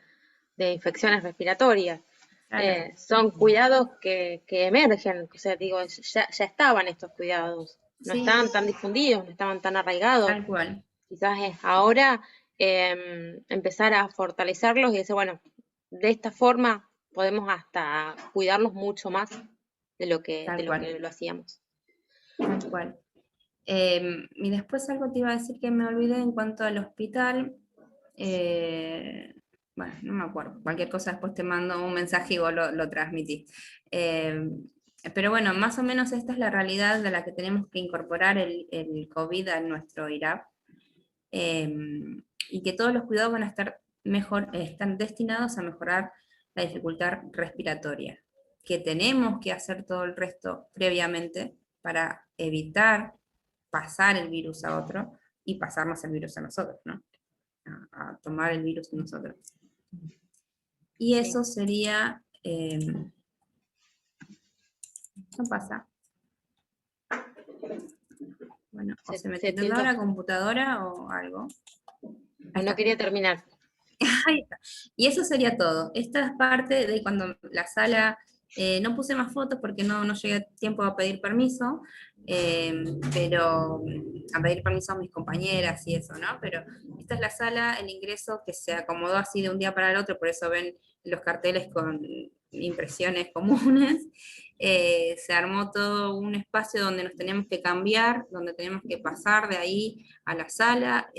infecciones respiratorias. Claro. Son cuidados que emergen, o sea, digo, ya estaban estos cuidados, no estaban tan difundidos, no estaban tan arraigados. Tal cual. Quizás es ahora empezar a fortalecerlos y decir, bueno, de esta forma podemos hasta cuidarlos mucho más de lo que lo hacíamos. Tal cual. Y después algo te iba a decir que me olvidé en cuanto al hospital. Bueno, no me acuerdo. Cualquier cosa después te mando un mensaje y vos lo transmitís. Pero bueno, más o menos esta es la realidad de la que tenemos que incorporar el COVID a nuestro IRAP. Y que todos los cuidados van a están destinados a mejorar la dificultad respiratoria. Que tenemos que hacer todo el resto previamente para evitar pasar el virus a otro y pasarnos el virus a nosotros, ¿no? A tomar el virus nosotros. Y eso sería... ¿qué pasa? Bueno, o se me tildó la computadora o algo. No quería terminar. Ahí está. Y eso sería todo. Esta es parte de cuando la sala... no puse más fotos porque no llegué tiempo a pedir permiso, pero a pedir permiso a mis compañeras y eso, ¿no? Pero esta es la sala, el ingreso que se acomodó así de un día para el otro, por eso ven los carteles con impresiones comunes. se armó todo un espacio donde nos teníamos que cambiar, donde teníamos que pasar de ahí a la sala,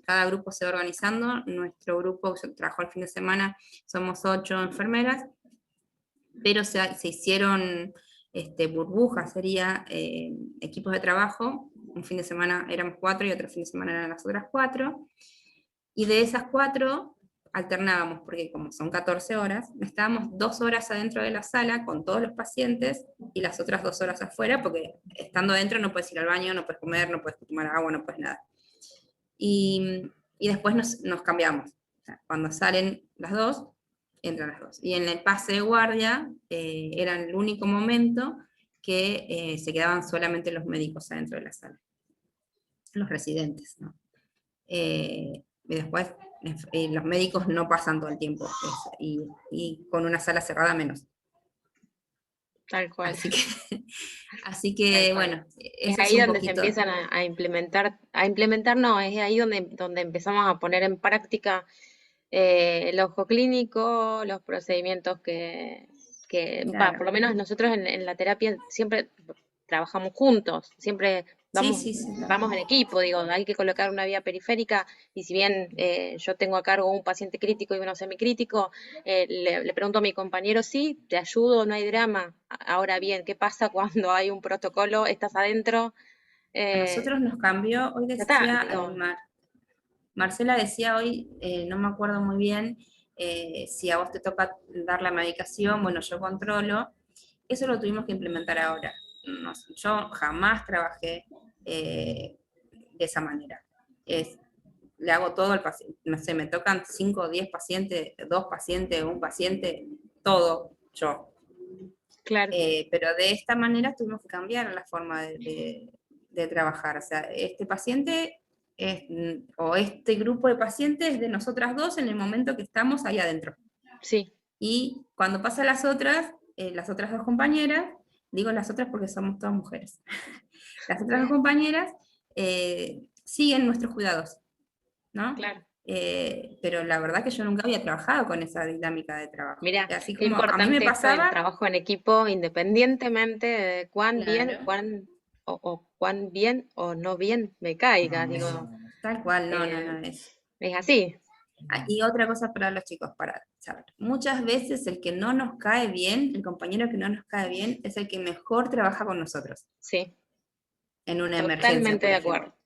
cada grupo se va organizando, nuestro grupo que trabajó el fin de semana, somos 8 enfermeras, pero se hicieron burbujas, sería equipos de trabajo, un fin de semana éramos 4 y otro fin de semana eran las otras 4, y de esas 4 alternábamos, porque como son 14 horas, estábamos 2 horas adentro de la sala con todos los pacientes y las otras 2 horas afuera, porque estando adentro no puedes ir al baño, no puedes comer, no puedes tomar agua, no puedes nada. Y después nos cambiamos. O sea, cuando salen las 2, entran las 2. Y en el pase de guardia era el único momento que se quedaban solamente los médicos adentro de la sala, los residentes, ¿no? Y después los médicos no pasan todo el tiempo, y con una sala cerrada menos. Tal cual. Así que bueno, Es eso ahí es un donde se poquito. empiezan a implementar no, es ahí donde empezamos a poner en práctica el ojo clínico, los procedimientos Claro. por lo menos nosotros en la terapia siempre trabajamos juntos, siempre Sí, vamos, sí, sí. vamos en equipo, digo, hay que colocar una vía periférica y si bien yo tengo a cargo un paciente crítico y uno semicrítico, le pregunto a mi compañero, sí, te ayudo, no hay drama. Ahora bien, ¿qué pasa cuando hay un protocolo, estás adentro? A nosotros nos cambió, hoy Ya está, decía, digo, Marcela decía hoy, no me acuerdo muy bien, si a vos te toca dar la medicación, bueno, yo controlo, eso lo tuvimos que implementar ahora. Yo jamás trabajé de esa manera. Le hago todo al paciente, no sé, me tocan 5 o 10 pacientes, 2 pacientes, un paciente, todo yo. claro. Pero de esta manera tuvimos que cambiar la forma de trabajar. O sea, este paciente o este grupo de pacientes es de nosotras dos en el momento que estamos ahí adentro. Sí. Y cuando pasa las otras 2 compañeras, digo las otras porque somos todas mujeres, las otras 2 compañeras siguen nuestros cuidados, ¿no? Claro. Pero la verdad que yo nunca había trabajado con esa dinámica de trabajo. Mira, Así qué como a mí me importante esto del pasaba, trabajo en equipo, independientemente de cuán bien, claro, cuán bien o no bien me caiga, digo, tal cual, no, es así. Y otra cosa para los chicos, para saber. Muchas veces el que no nos cae bien, el compañero que no nos cae bien, es el que mejor trabaja con nosotros. Sí, En una emergencia, totalmente por de ejemplo. acuerdo.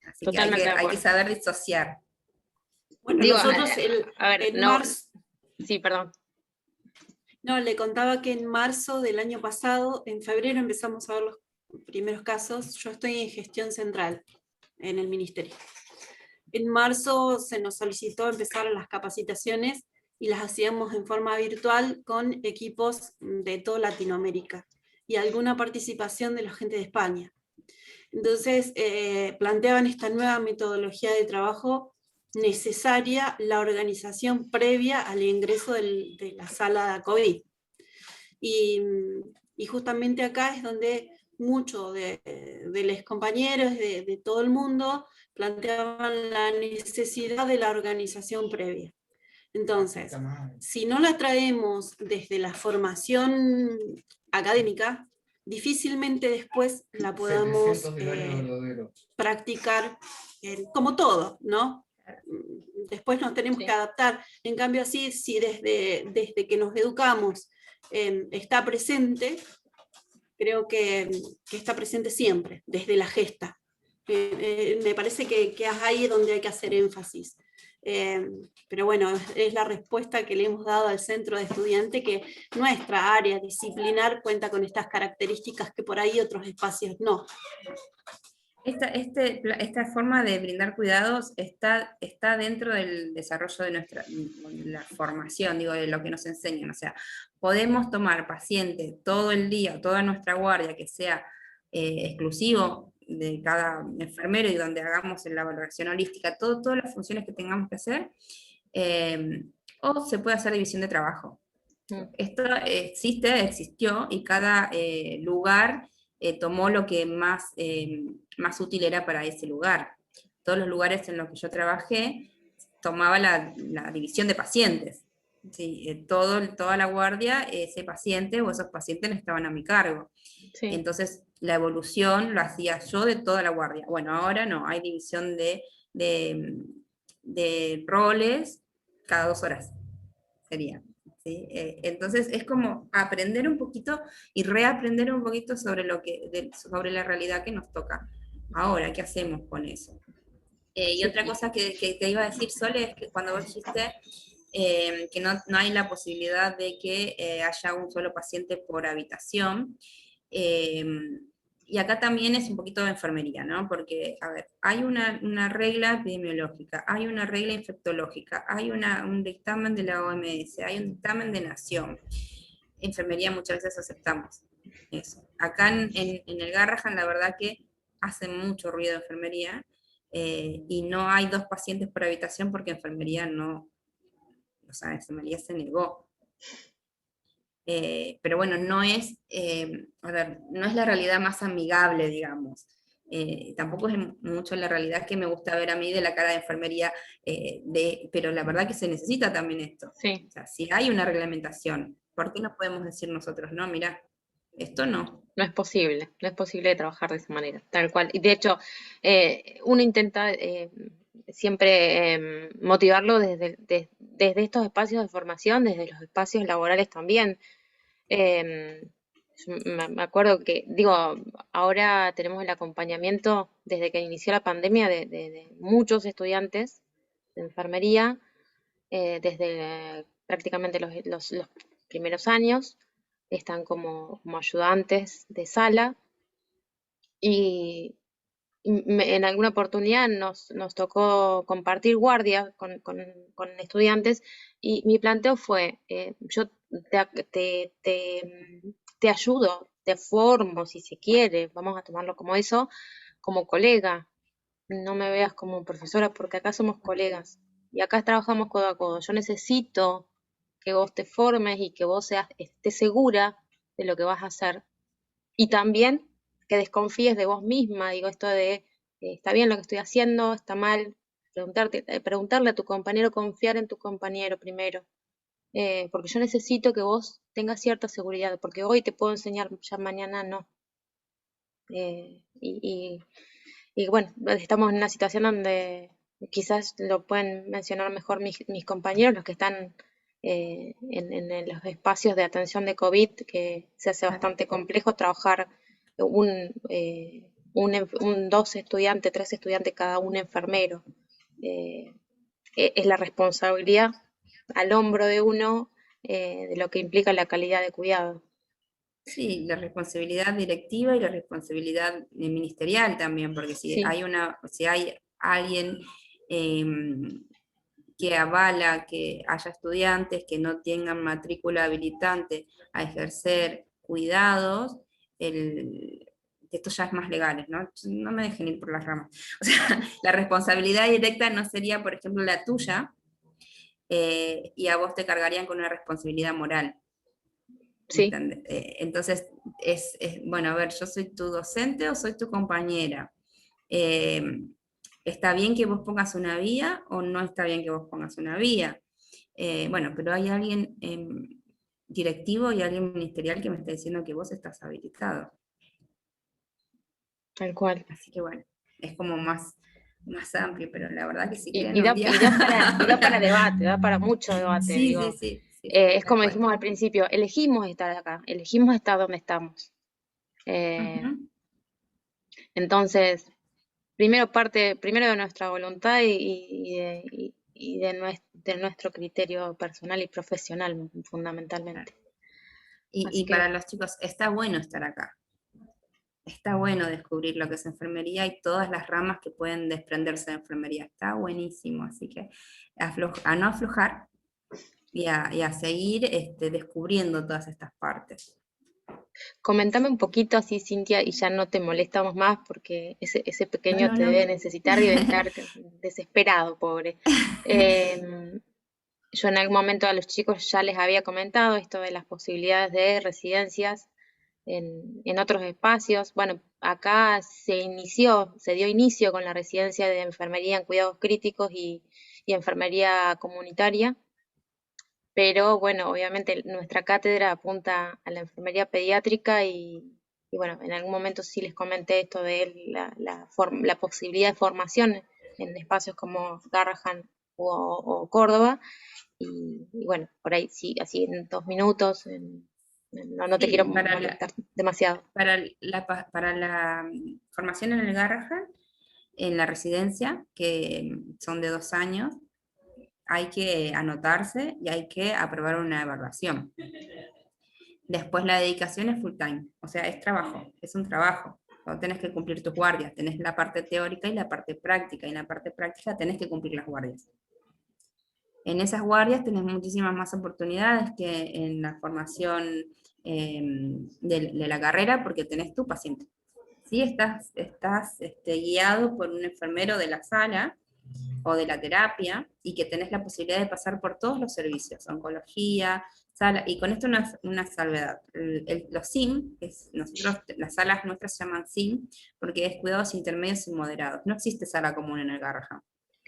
Así que Totalmente de hay que acuerdo. saber disociar. Bueno, Digo, nosotros a ver, en no, marzo, sí, perdón. no, le contaba que en marzo del año pasado, en febrero empezamos a ver los primeros casos. Yo estoy en gestión central en el ministerio. En marzo se nos solicitó empezar las capacitaciones y las hacíamos en forma virtual con equipos de toda Latinoamérica y alguna participación de la gente de España. Entonces planteaban esta nueva metodología de trabajo necesaria, la organización previa al ingreso de la sala COVID. Y justamente acá es donde muchos de los compañeros de todo el mundo planteaban la necesidad de la organización previa. Entonces, si no la traemos desde la formación académica, difícilmente después la podamos practicar como todo, ¿no? Después nos tenemos que adaptar. En cambio, así, si desde que nos educamos está presente, creo que está presente siempre, desde la gesta. Me parece que es ahí donde hay que hacer énfasis. Pero bueno, es la respuesta que le hemos dado al centro de estudiante, que nuestra área disciplinar cuenta con estas características que por ahí otros espacios no. Esta forma de brindar cuidados está dentro del desarrollo de la formación, digo, de lo que nos enseñan. O sea, podemos tomar pacientes todo el día, toda nuestra guardia, que sea exclusivo de cada enfermero y donde hagamos la valoración holística, todas las funciones que tengamos que hacer, o se puede hacer división de trabajo. Esto existió, y cada lugar tomó lo que más útil era para ese lugar. Todos los lugares en los que yo trabajé tomaba la división de pacientes. Sí, toda la guardia, ese paciente o esos pacientes estaban a mi cargo. Sí, Entonces, la evolución lo hacía yo de toda la guardia. Bueno, ahora no, hay división de, de roles cada 2 horas, sería. ¿Sí? Entonces, es como aprender un poquito y reaprender un poquito sobre, sobre la realidad que nos toca. Ahora, ¿qué hacemos con eso? Y sí, otra cosa que te iba a decir, Sole, es que cuando vos dijiste que no hay la posibilidad de que haya un solo paciente por habitación, eh, y acá también es un poquito de enfermería, ¿no? Porque, a ver, hay una regla epidemiológica, hay una regla infectológica, hay un dictamen de la OMS, hay un dictamen de Nación. Enfermería muchas veces aceptamos eso. Acá en el Garrahan, la verdad que hace mucho ruido enfermería, y no hay 2 pacientes por habitación porque enfermería no, o sea, enfermería se negó. Pero bueno, a ver, no es la realidad más amigable, digamos. Tampoco es mucho la realidad que me gusta ver a mí de la cara de enfermería, pero la verdad que se necesita también esto. sí. O sea, si hay una reglamentación, ¿por qué no podemos decir nosotros, no, mira, esto no? No es posible trabajar de esa manera, tal cual. Y de hecho, uno intenta siempre motivarlo desde estos espacios de formación, desde los espacios laborales también. Eh, yo me acuerdo que, digo, ahora tenemos el acompañamiento desde que inició la pandemia de muchos estudiantes de enfermería, desde prácticamente los primeros años, están como ayudantes de sala y en alguna oportunidad nos tocó compartir guardia con estudiantes y mi planteo fue, yo te ayudo, te formo si se quiere, vamos a tomarlo como eso, como colega, no me veas como profesora porque acá somos colegas y acá trabajamos codo a codo. Yo necesito que vos te formes y que vos estés segura de lo que vas a hacer y también que desconfíes de vos misma, digo, esto de, está bien lo que estoy haciendo, está mal, preguntarle a tu compañero, confiar en tu compañero primero, porque yo necesito que vos tengas cierta seguridad, porque hoy te puedo enseñar, ya mañana no. Eh, y, y bueno, estamos en una situación donde quizás lo pueden mencionar mejor mis compañeros, los que están en los espacios de atención de COVID, que se hace bastante complejo trabajar dos estudiantes, 3 estudiantes cada un enfermero. Eh, es la responsabilidad al hombro de uno de lo que implica la calidad de cuidado. Sí, la responsabilidad directiva y la responsabilidad ministerial también, porque Sí, si hay alguien que avala que haya estudiantes que no tengan matrícula habilitante a ejercer cuidados, esto ya es más legal, ¿no? No me dejen ir por las ramas. O sea, la responsabilidad directa no sería, por ejemplo, la tuya, y a vos te cargarían con una responsabilidad moral. sí, Entonces, bueno, a ver, ¿yo soy tu docente o soy tu compañera? ¿Está bien que vos pongas una vía o no está bien que vos pongas una vía? Bueno, pero hay alguien directivo y alguien ministerial que me está diciendo que vos estás habilitado. tal cual. Así que bueno, es como más amplio, pero la verdad que si Y, quieren y un da, día... y da para debate, da para mucho debate, Sí, digo. sí, sí, sí, Es tal como cual. dijimos al principio, elegimos estar acá, elegimos estar donde estamos. Ujú. Entonces, primero de nuestra voluntad y de nuestro criterio personal y profesional, fundamentalmente. Así Y que, para los chicos, está bueno estar acá. Está bueno descubrir lo que es enfermería y todas las ramas que pueden desprenderse de enfermería. Está buenísimo, así que a no aflojar y a seguir descubriendo todas estas partes. comentame un poquito así, Cintia, y ya no te molestamos más porque ese No, pequeño no, te no. debe necesitar y debe estar desesperado, pobre. Em, Yo en algún momento a los chicos ya les había comentado esto de las posibilidades de residencias en otros espacios. Bueno, acá se dio inicio con la residencia de enfermería en cuidados críticos y enfermería comunitaria. pero bueno, obviamente nuestra cátedra apunta a la enfermería pediátrica y bueno, en algún momento sí les comenté esto de la posibilidad de formación en espacios como Garrahan o Córdoba, y bueno, por ahí sí, así en 2 minutos, no te quiero Sí, molestar demasiado. para la formación en el Garrahan, en la residencia, que son de 2 años, hay que anotarse y hay que aprobar una evaluación. Después la dedicación es full time, o sea, es trabajo, es un trabajo. No tenés que cumplir tus guardias, tenés la parte teórica y la parte práctica, y en la parte práctica tenés que cumplir las guardias. En esas guardias tenés muchísimas más oportunidades que en la formación de la carrera, porque tenés tu paciente. Sí, estás guiado por un enfermero de la sala o de la terapia, y que tenés la posibilidad de pasar por todos los servicios, oncología, sala, y con esto una salvedad. Los SIM, las salas nuestras se llaman SIM, porque es cuidados intermedios y moderados. No existe sala común en el Garrahan.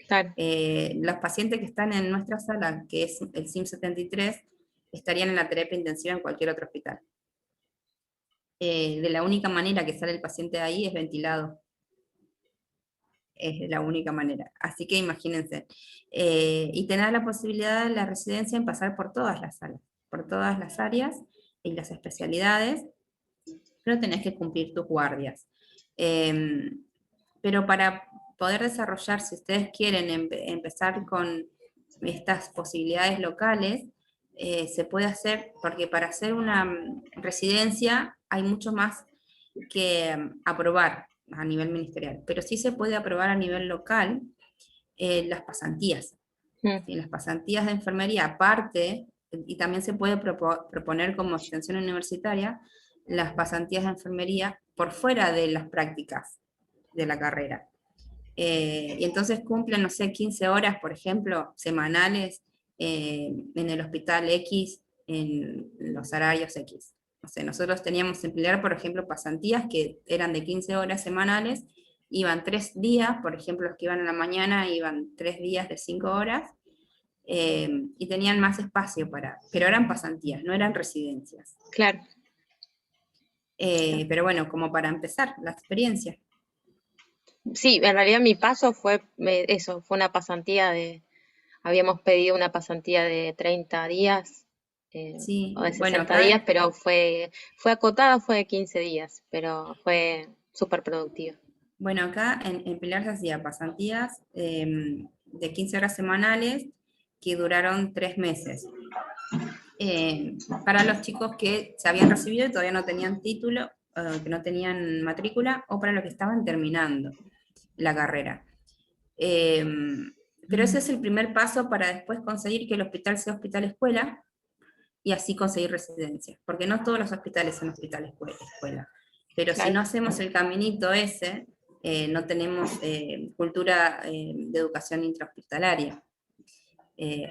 Claro, Los pacientes que están en nuestra sala, que es el SIM 73, estarían en la terapia intensiva en cualquier otro hospital. De la única manera que sale el paciente de ahí es ventilado. Es la única manera. Así que imagínense. Y te da la posibilidad de la residencia en pasar por todas las salas, por todas las áreas y las especialidades, pero tenés que cumplir tus guardias. Pero para poder desarrollar, si ustedes quieren empezar con estas posibilidades locales, se puede hacer, porque para hacer una residencia hay mucho más que aprobar a nivel ministerial, pero sí se puede aprobar a nivel local las pasantías. ¿Sí? Las pasantías de enfermería, aparte, y también se puede proponer como extensión universitaria, las pasantías de enfermería por fuera de las prácticas de la carrera. Y entonces cumplen, no sé, 15 horas, por ejemplo, semanales en el hospital X, en los horarios X. No sé, nosotros teníamos en Pilar, por ejemplo, pasantías que eran de 15 horas semanales, iban 3 días, por ejemplo, los que iban a la mañana iban 3 días de 5 horas, y tenían más espacio pero eran pasantías, no eran residencias. claro. Pero bueno, como para empezar la experiencia. Sí, en realidad mi paso fue eso, fue una pasantía habíamos pedido una pasantía de 30 días Sí, o de bueno, 60 acá días, pero fue acotada, fue de 15 días, pero fue súper productiva. Bueno, acá en Pilar se hacía pasantías de 15 horas semanales que duraron 3 meses. Para los chicos que se habían recibido y todavía no tenían título, que no tenían matrícula, o para los que estaban terminando la carrera. Pero ese es el primer paso para después conseguir que el hospital sea hospital escuela y así conseguir residencia, porque no todos los hospitales son hospital escuela. Pero si Claro. no hacemos el caminito ese, no tenemos cultura de educación intrahospitalaria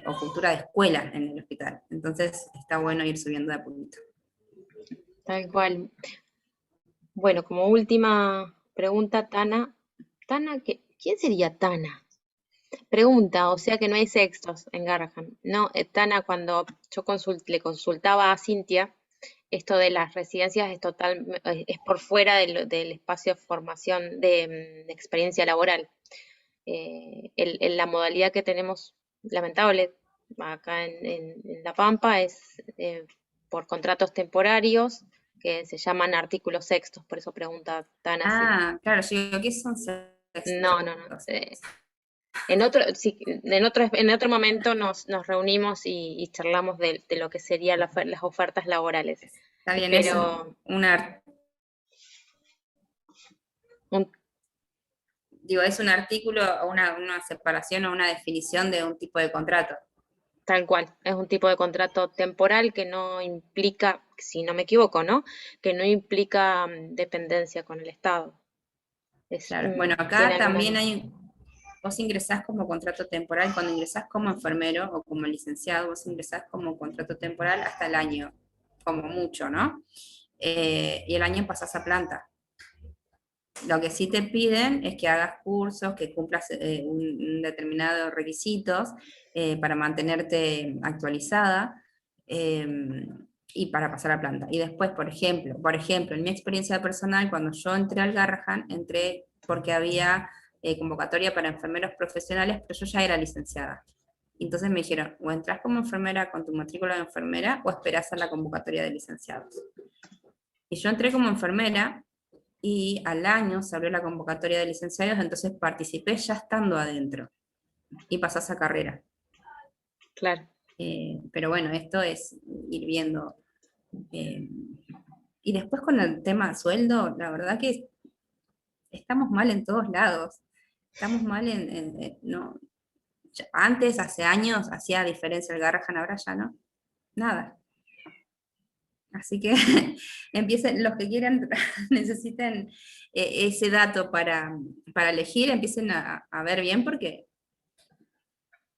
o cultura de escuela en el hospital. Entonces está bueno ir subiendo de a poquito. Tal cual. Bueno, como última pregunta, Tana. ¿Quién sería Tana? Pregunta, o sea que no hay sextos en Garrahan. No, Tana, cuando yo le consultaba a Cintia, esto de las residencias es por fuera del espacio de formación de experiencia laboral. La modalidad que tenemos, lamentable, acá en La Pampa es por contratos temporarios que se llaman artículos sextos, por eso pregunta Tana si. Ah, claro, yo digo, ¿qué son sextos? No. En otro momento nos reunimos y charlamos de lo que serían las ofertas laborales. Está bien, Pero es un artículo o una separación o una definición de un tipo de contrato. tal cual, es un tipo de contrato temporal que no implica, si no me equivoco, ¿no? Que no implica dependencia con el Estado. Claro. Bueno, acá también vos ingresás como contrato temporal, cuando ingresás como enfermero o como licenciado, vos ingresás como contrato temporal hasta el año, como mucho, ¿no? Y el año pasás a planta. Lo que sí te piden es que hagas cursos, que cumplas un determinados requisitos para mantenerte actualizada y para pasar a planta. Y después, por ejemplo, en mi experiencia personal, cuando yo entré al Garrahan, entré porque había convocatoria para enfermeros profesionales, pero yo ya era licenciada. Entonces me dijeron, o entras como enfermera con tu matrícula de enfermera o esperás a la convocatoria de licenciados. Y yo entré como enfermera y al año se abrió la convocatoria de licenciados, entonces participé ya estando adentro y pasé esa carrera. Claro. Pero bueno, esto es ir viendo. Y después con el tema de sueldo, la verdad que estamos mal en todos lados. Estamos mal no. Antes, hace años, hacía diferencia el Garrahan, ahora ya no. Nada. Así que empiecen, los que quieran, necesiten ese dato para elegir, empiecen a ver bien porque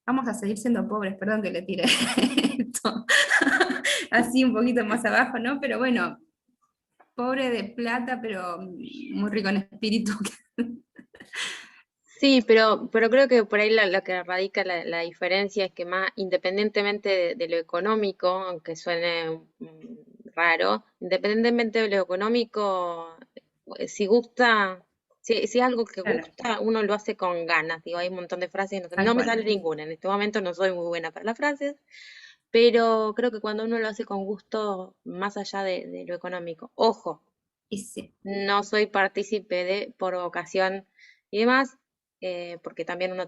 vamos a seguir siendo pobres, perdón que le tire esto así un poquito más abajo, ¿no? Pero bueno, pobre de plata, pero muy rico en espíritu. Sí, pero creo que por ahí lo que radica la diferencia es que más independientemente de lo económico, aunque suene raro, independientemente de lo económico, si gusta, si es algo que Claro, gusta, uno lo hace con ganas. Digo, hay un montón de frases, tal no me cual. sale ninguna, en este momento no soy muy buena para las frases, pero creo que cuando uno lo hace con gusto, más allá de lo económico, ojo, Y sí, no soy partícipe por vocación y demás, porque también uno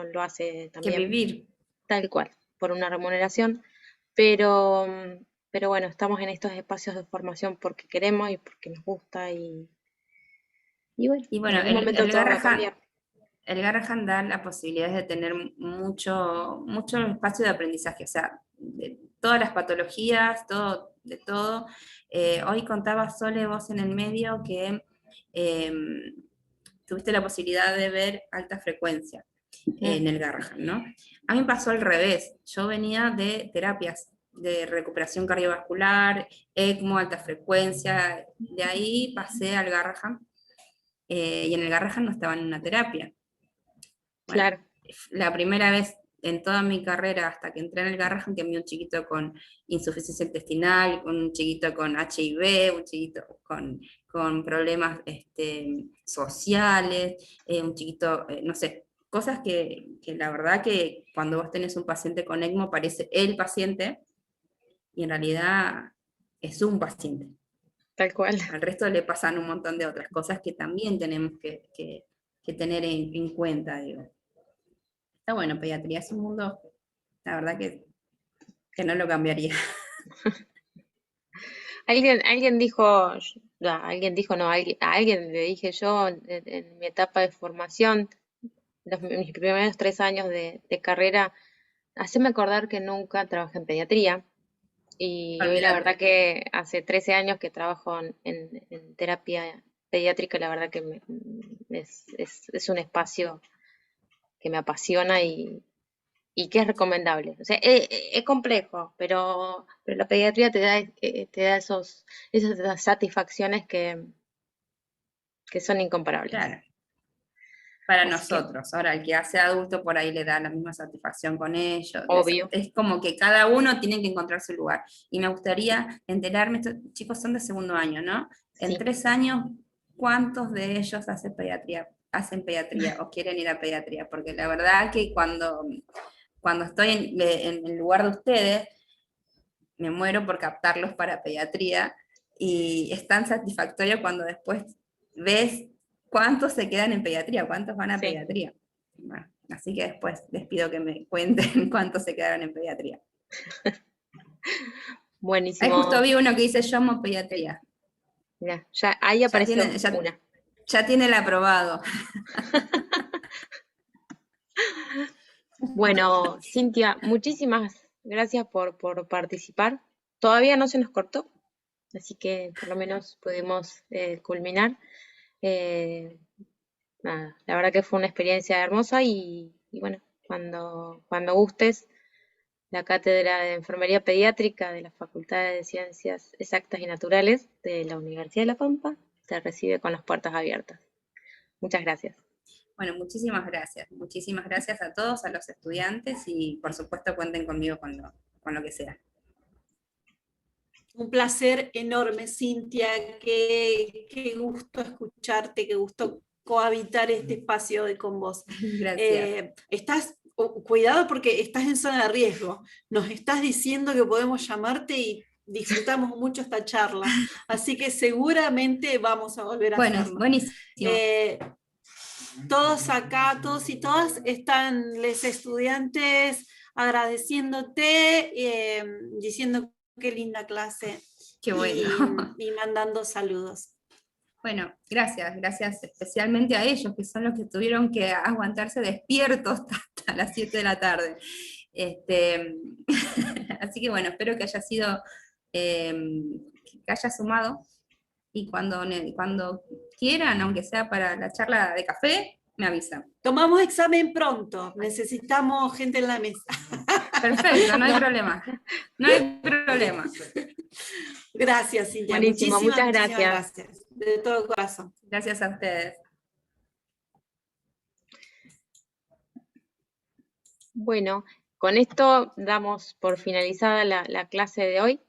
lo hace que también vivir. tal cual, por una remuneración, pero, pero bueno, estamos en estos espacios de formación porque queremos y porque nos gusta y bueno, Y en bueno, algún momento todo va a cambiar. el Garrahan da la posibilidad de tener mucho espacio de aprendizaje, o sea, de todas las patologías, de todo. Hoy contaba Sole vos en el medio que eh, tuviste la posibilidad de ver alta frecuencia en el Garrahan, ¿no? A mí me pasó al revés, yo venía de terapias de recuperación cardiovascular, ECMO, alta frecuencia, de ahí pasé al Garrahan, y en el Garrahan no estaba en una terapia. Bueno, Claro, la primera vez en toda mi carrera, hasta que entré en el Garrahan, que vi un chiquito con insuficiencia intestinal, un chiquito con HIV, un chiquito con problemas sociales, un chiquito, no sé, cosas que la verdad que cuando vos tenés un paciente con ECMO parece el paciente, y en realidad es un paciente. tal cual. Al resto le pasan un montón de otras cosas que también tenemos que tener en cuenta, digo. Está bueno, pediatría es un mundo, la verdad que no lo cambiaría. Alguien dijo, no, a alguien le dije yo en mi etapa de formación, mis primeros 3 años de carrera, haceme acordar que nunca trabajé en pediatría y hoy la verdad Olvídate. que hace 13 años que trabajo en terapia pediátrica, la verdad que es un espacio que me apasiona y que es recomendable. O sea, es complejo, pero la pediatría te da esas satisfacciones que son incomparables. Claro, para Así que, nosotros. Ahora, el que hace adulto por ahí le da la misma satisfacción con ellos. obvio, Es como que cada uno tiene que encontrar su lugar. Y me gustaría enterarme, estos chicos son de segundo año, ¿no? En sí. 3 años, ¿cuántos de ellos hacen pediatría o quieren ir a pediatría? Porque la verdad que cuando estoy en el lugar de ustedes, me muero por captarlos para pediatría, y es tan satisfactorio cuando después ves cuántos se quedan en pediatría, cuántos van a Sí, pediatría. Bueno, así que después les pido que me cuenten cuántos se quedaron en pediatría. Ahí justo buenísimo. vi uno que dice yo amo pediatría. Mira, ya ahí Ya apareció tiene, ya, una. ya tiene el aprobado. Bueno, Cintia, muchísimas gracias por participar. Todavía no se nos cortó, así que por lo menos pudimos culminar. Eh, Nada, la verdad que fue una experiencia hermosa y bueno, cuando gustes, la Cátedra de Enfermería Pediátrica de la Facultad de Ciencias Exactas y Naturales de la Universidad de La Pampa se recibe con las puertas abiertas. Muchas gracias. Bueno, muchísimas gracias. Muchísimas gracias a todos, a los estudiantes, y por supuesto cuenten conmigo con lo que sea. Un placer enorme, Cintia, qué gusto escucharte, qué gusto cohabitar este espacio hoy con vos. Gracias. Cuidado porque estás en zona de riesgo, nos estás diciendo que podemos llamarte y disfrutamos mucho esta charla, así que seguramente vamos a volver a hacerlo. Buenísimo. Todos acá, todos y todas, están los estudiantes agradeciéndote, diciendo qué linda clase. Qué bueno. Y mandando saludos. Bueno, gracias especialmente a ellos, que son los que tuvieron que aguantarse despiertos hasta las 7 de la tarde. Así que bueno, espero que haya sido, que haya sumado, y cuando quieran, aunque sea para la charla de café, me avisan. Tomamos examen pronto, necesitamos gente en la mesa. Perfecto, no hay problema. No hay problema. Gracias, Cintia. Buenísimo, muchas gracias. De todo corazón. Gracias a ustedes. Bueno, con esto damos por finalizada la clase de hoy.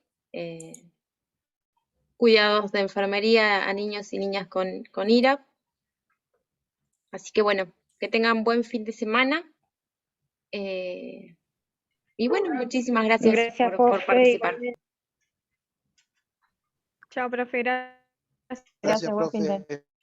Cuidados de enfermería a niños y niñas con IRAP. Así que bueno, que tengan buen fin de semana. Y bueno, muchísimas gracias por participar. Chao, profe. Gracias. Gracias, buen fin de- profe.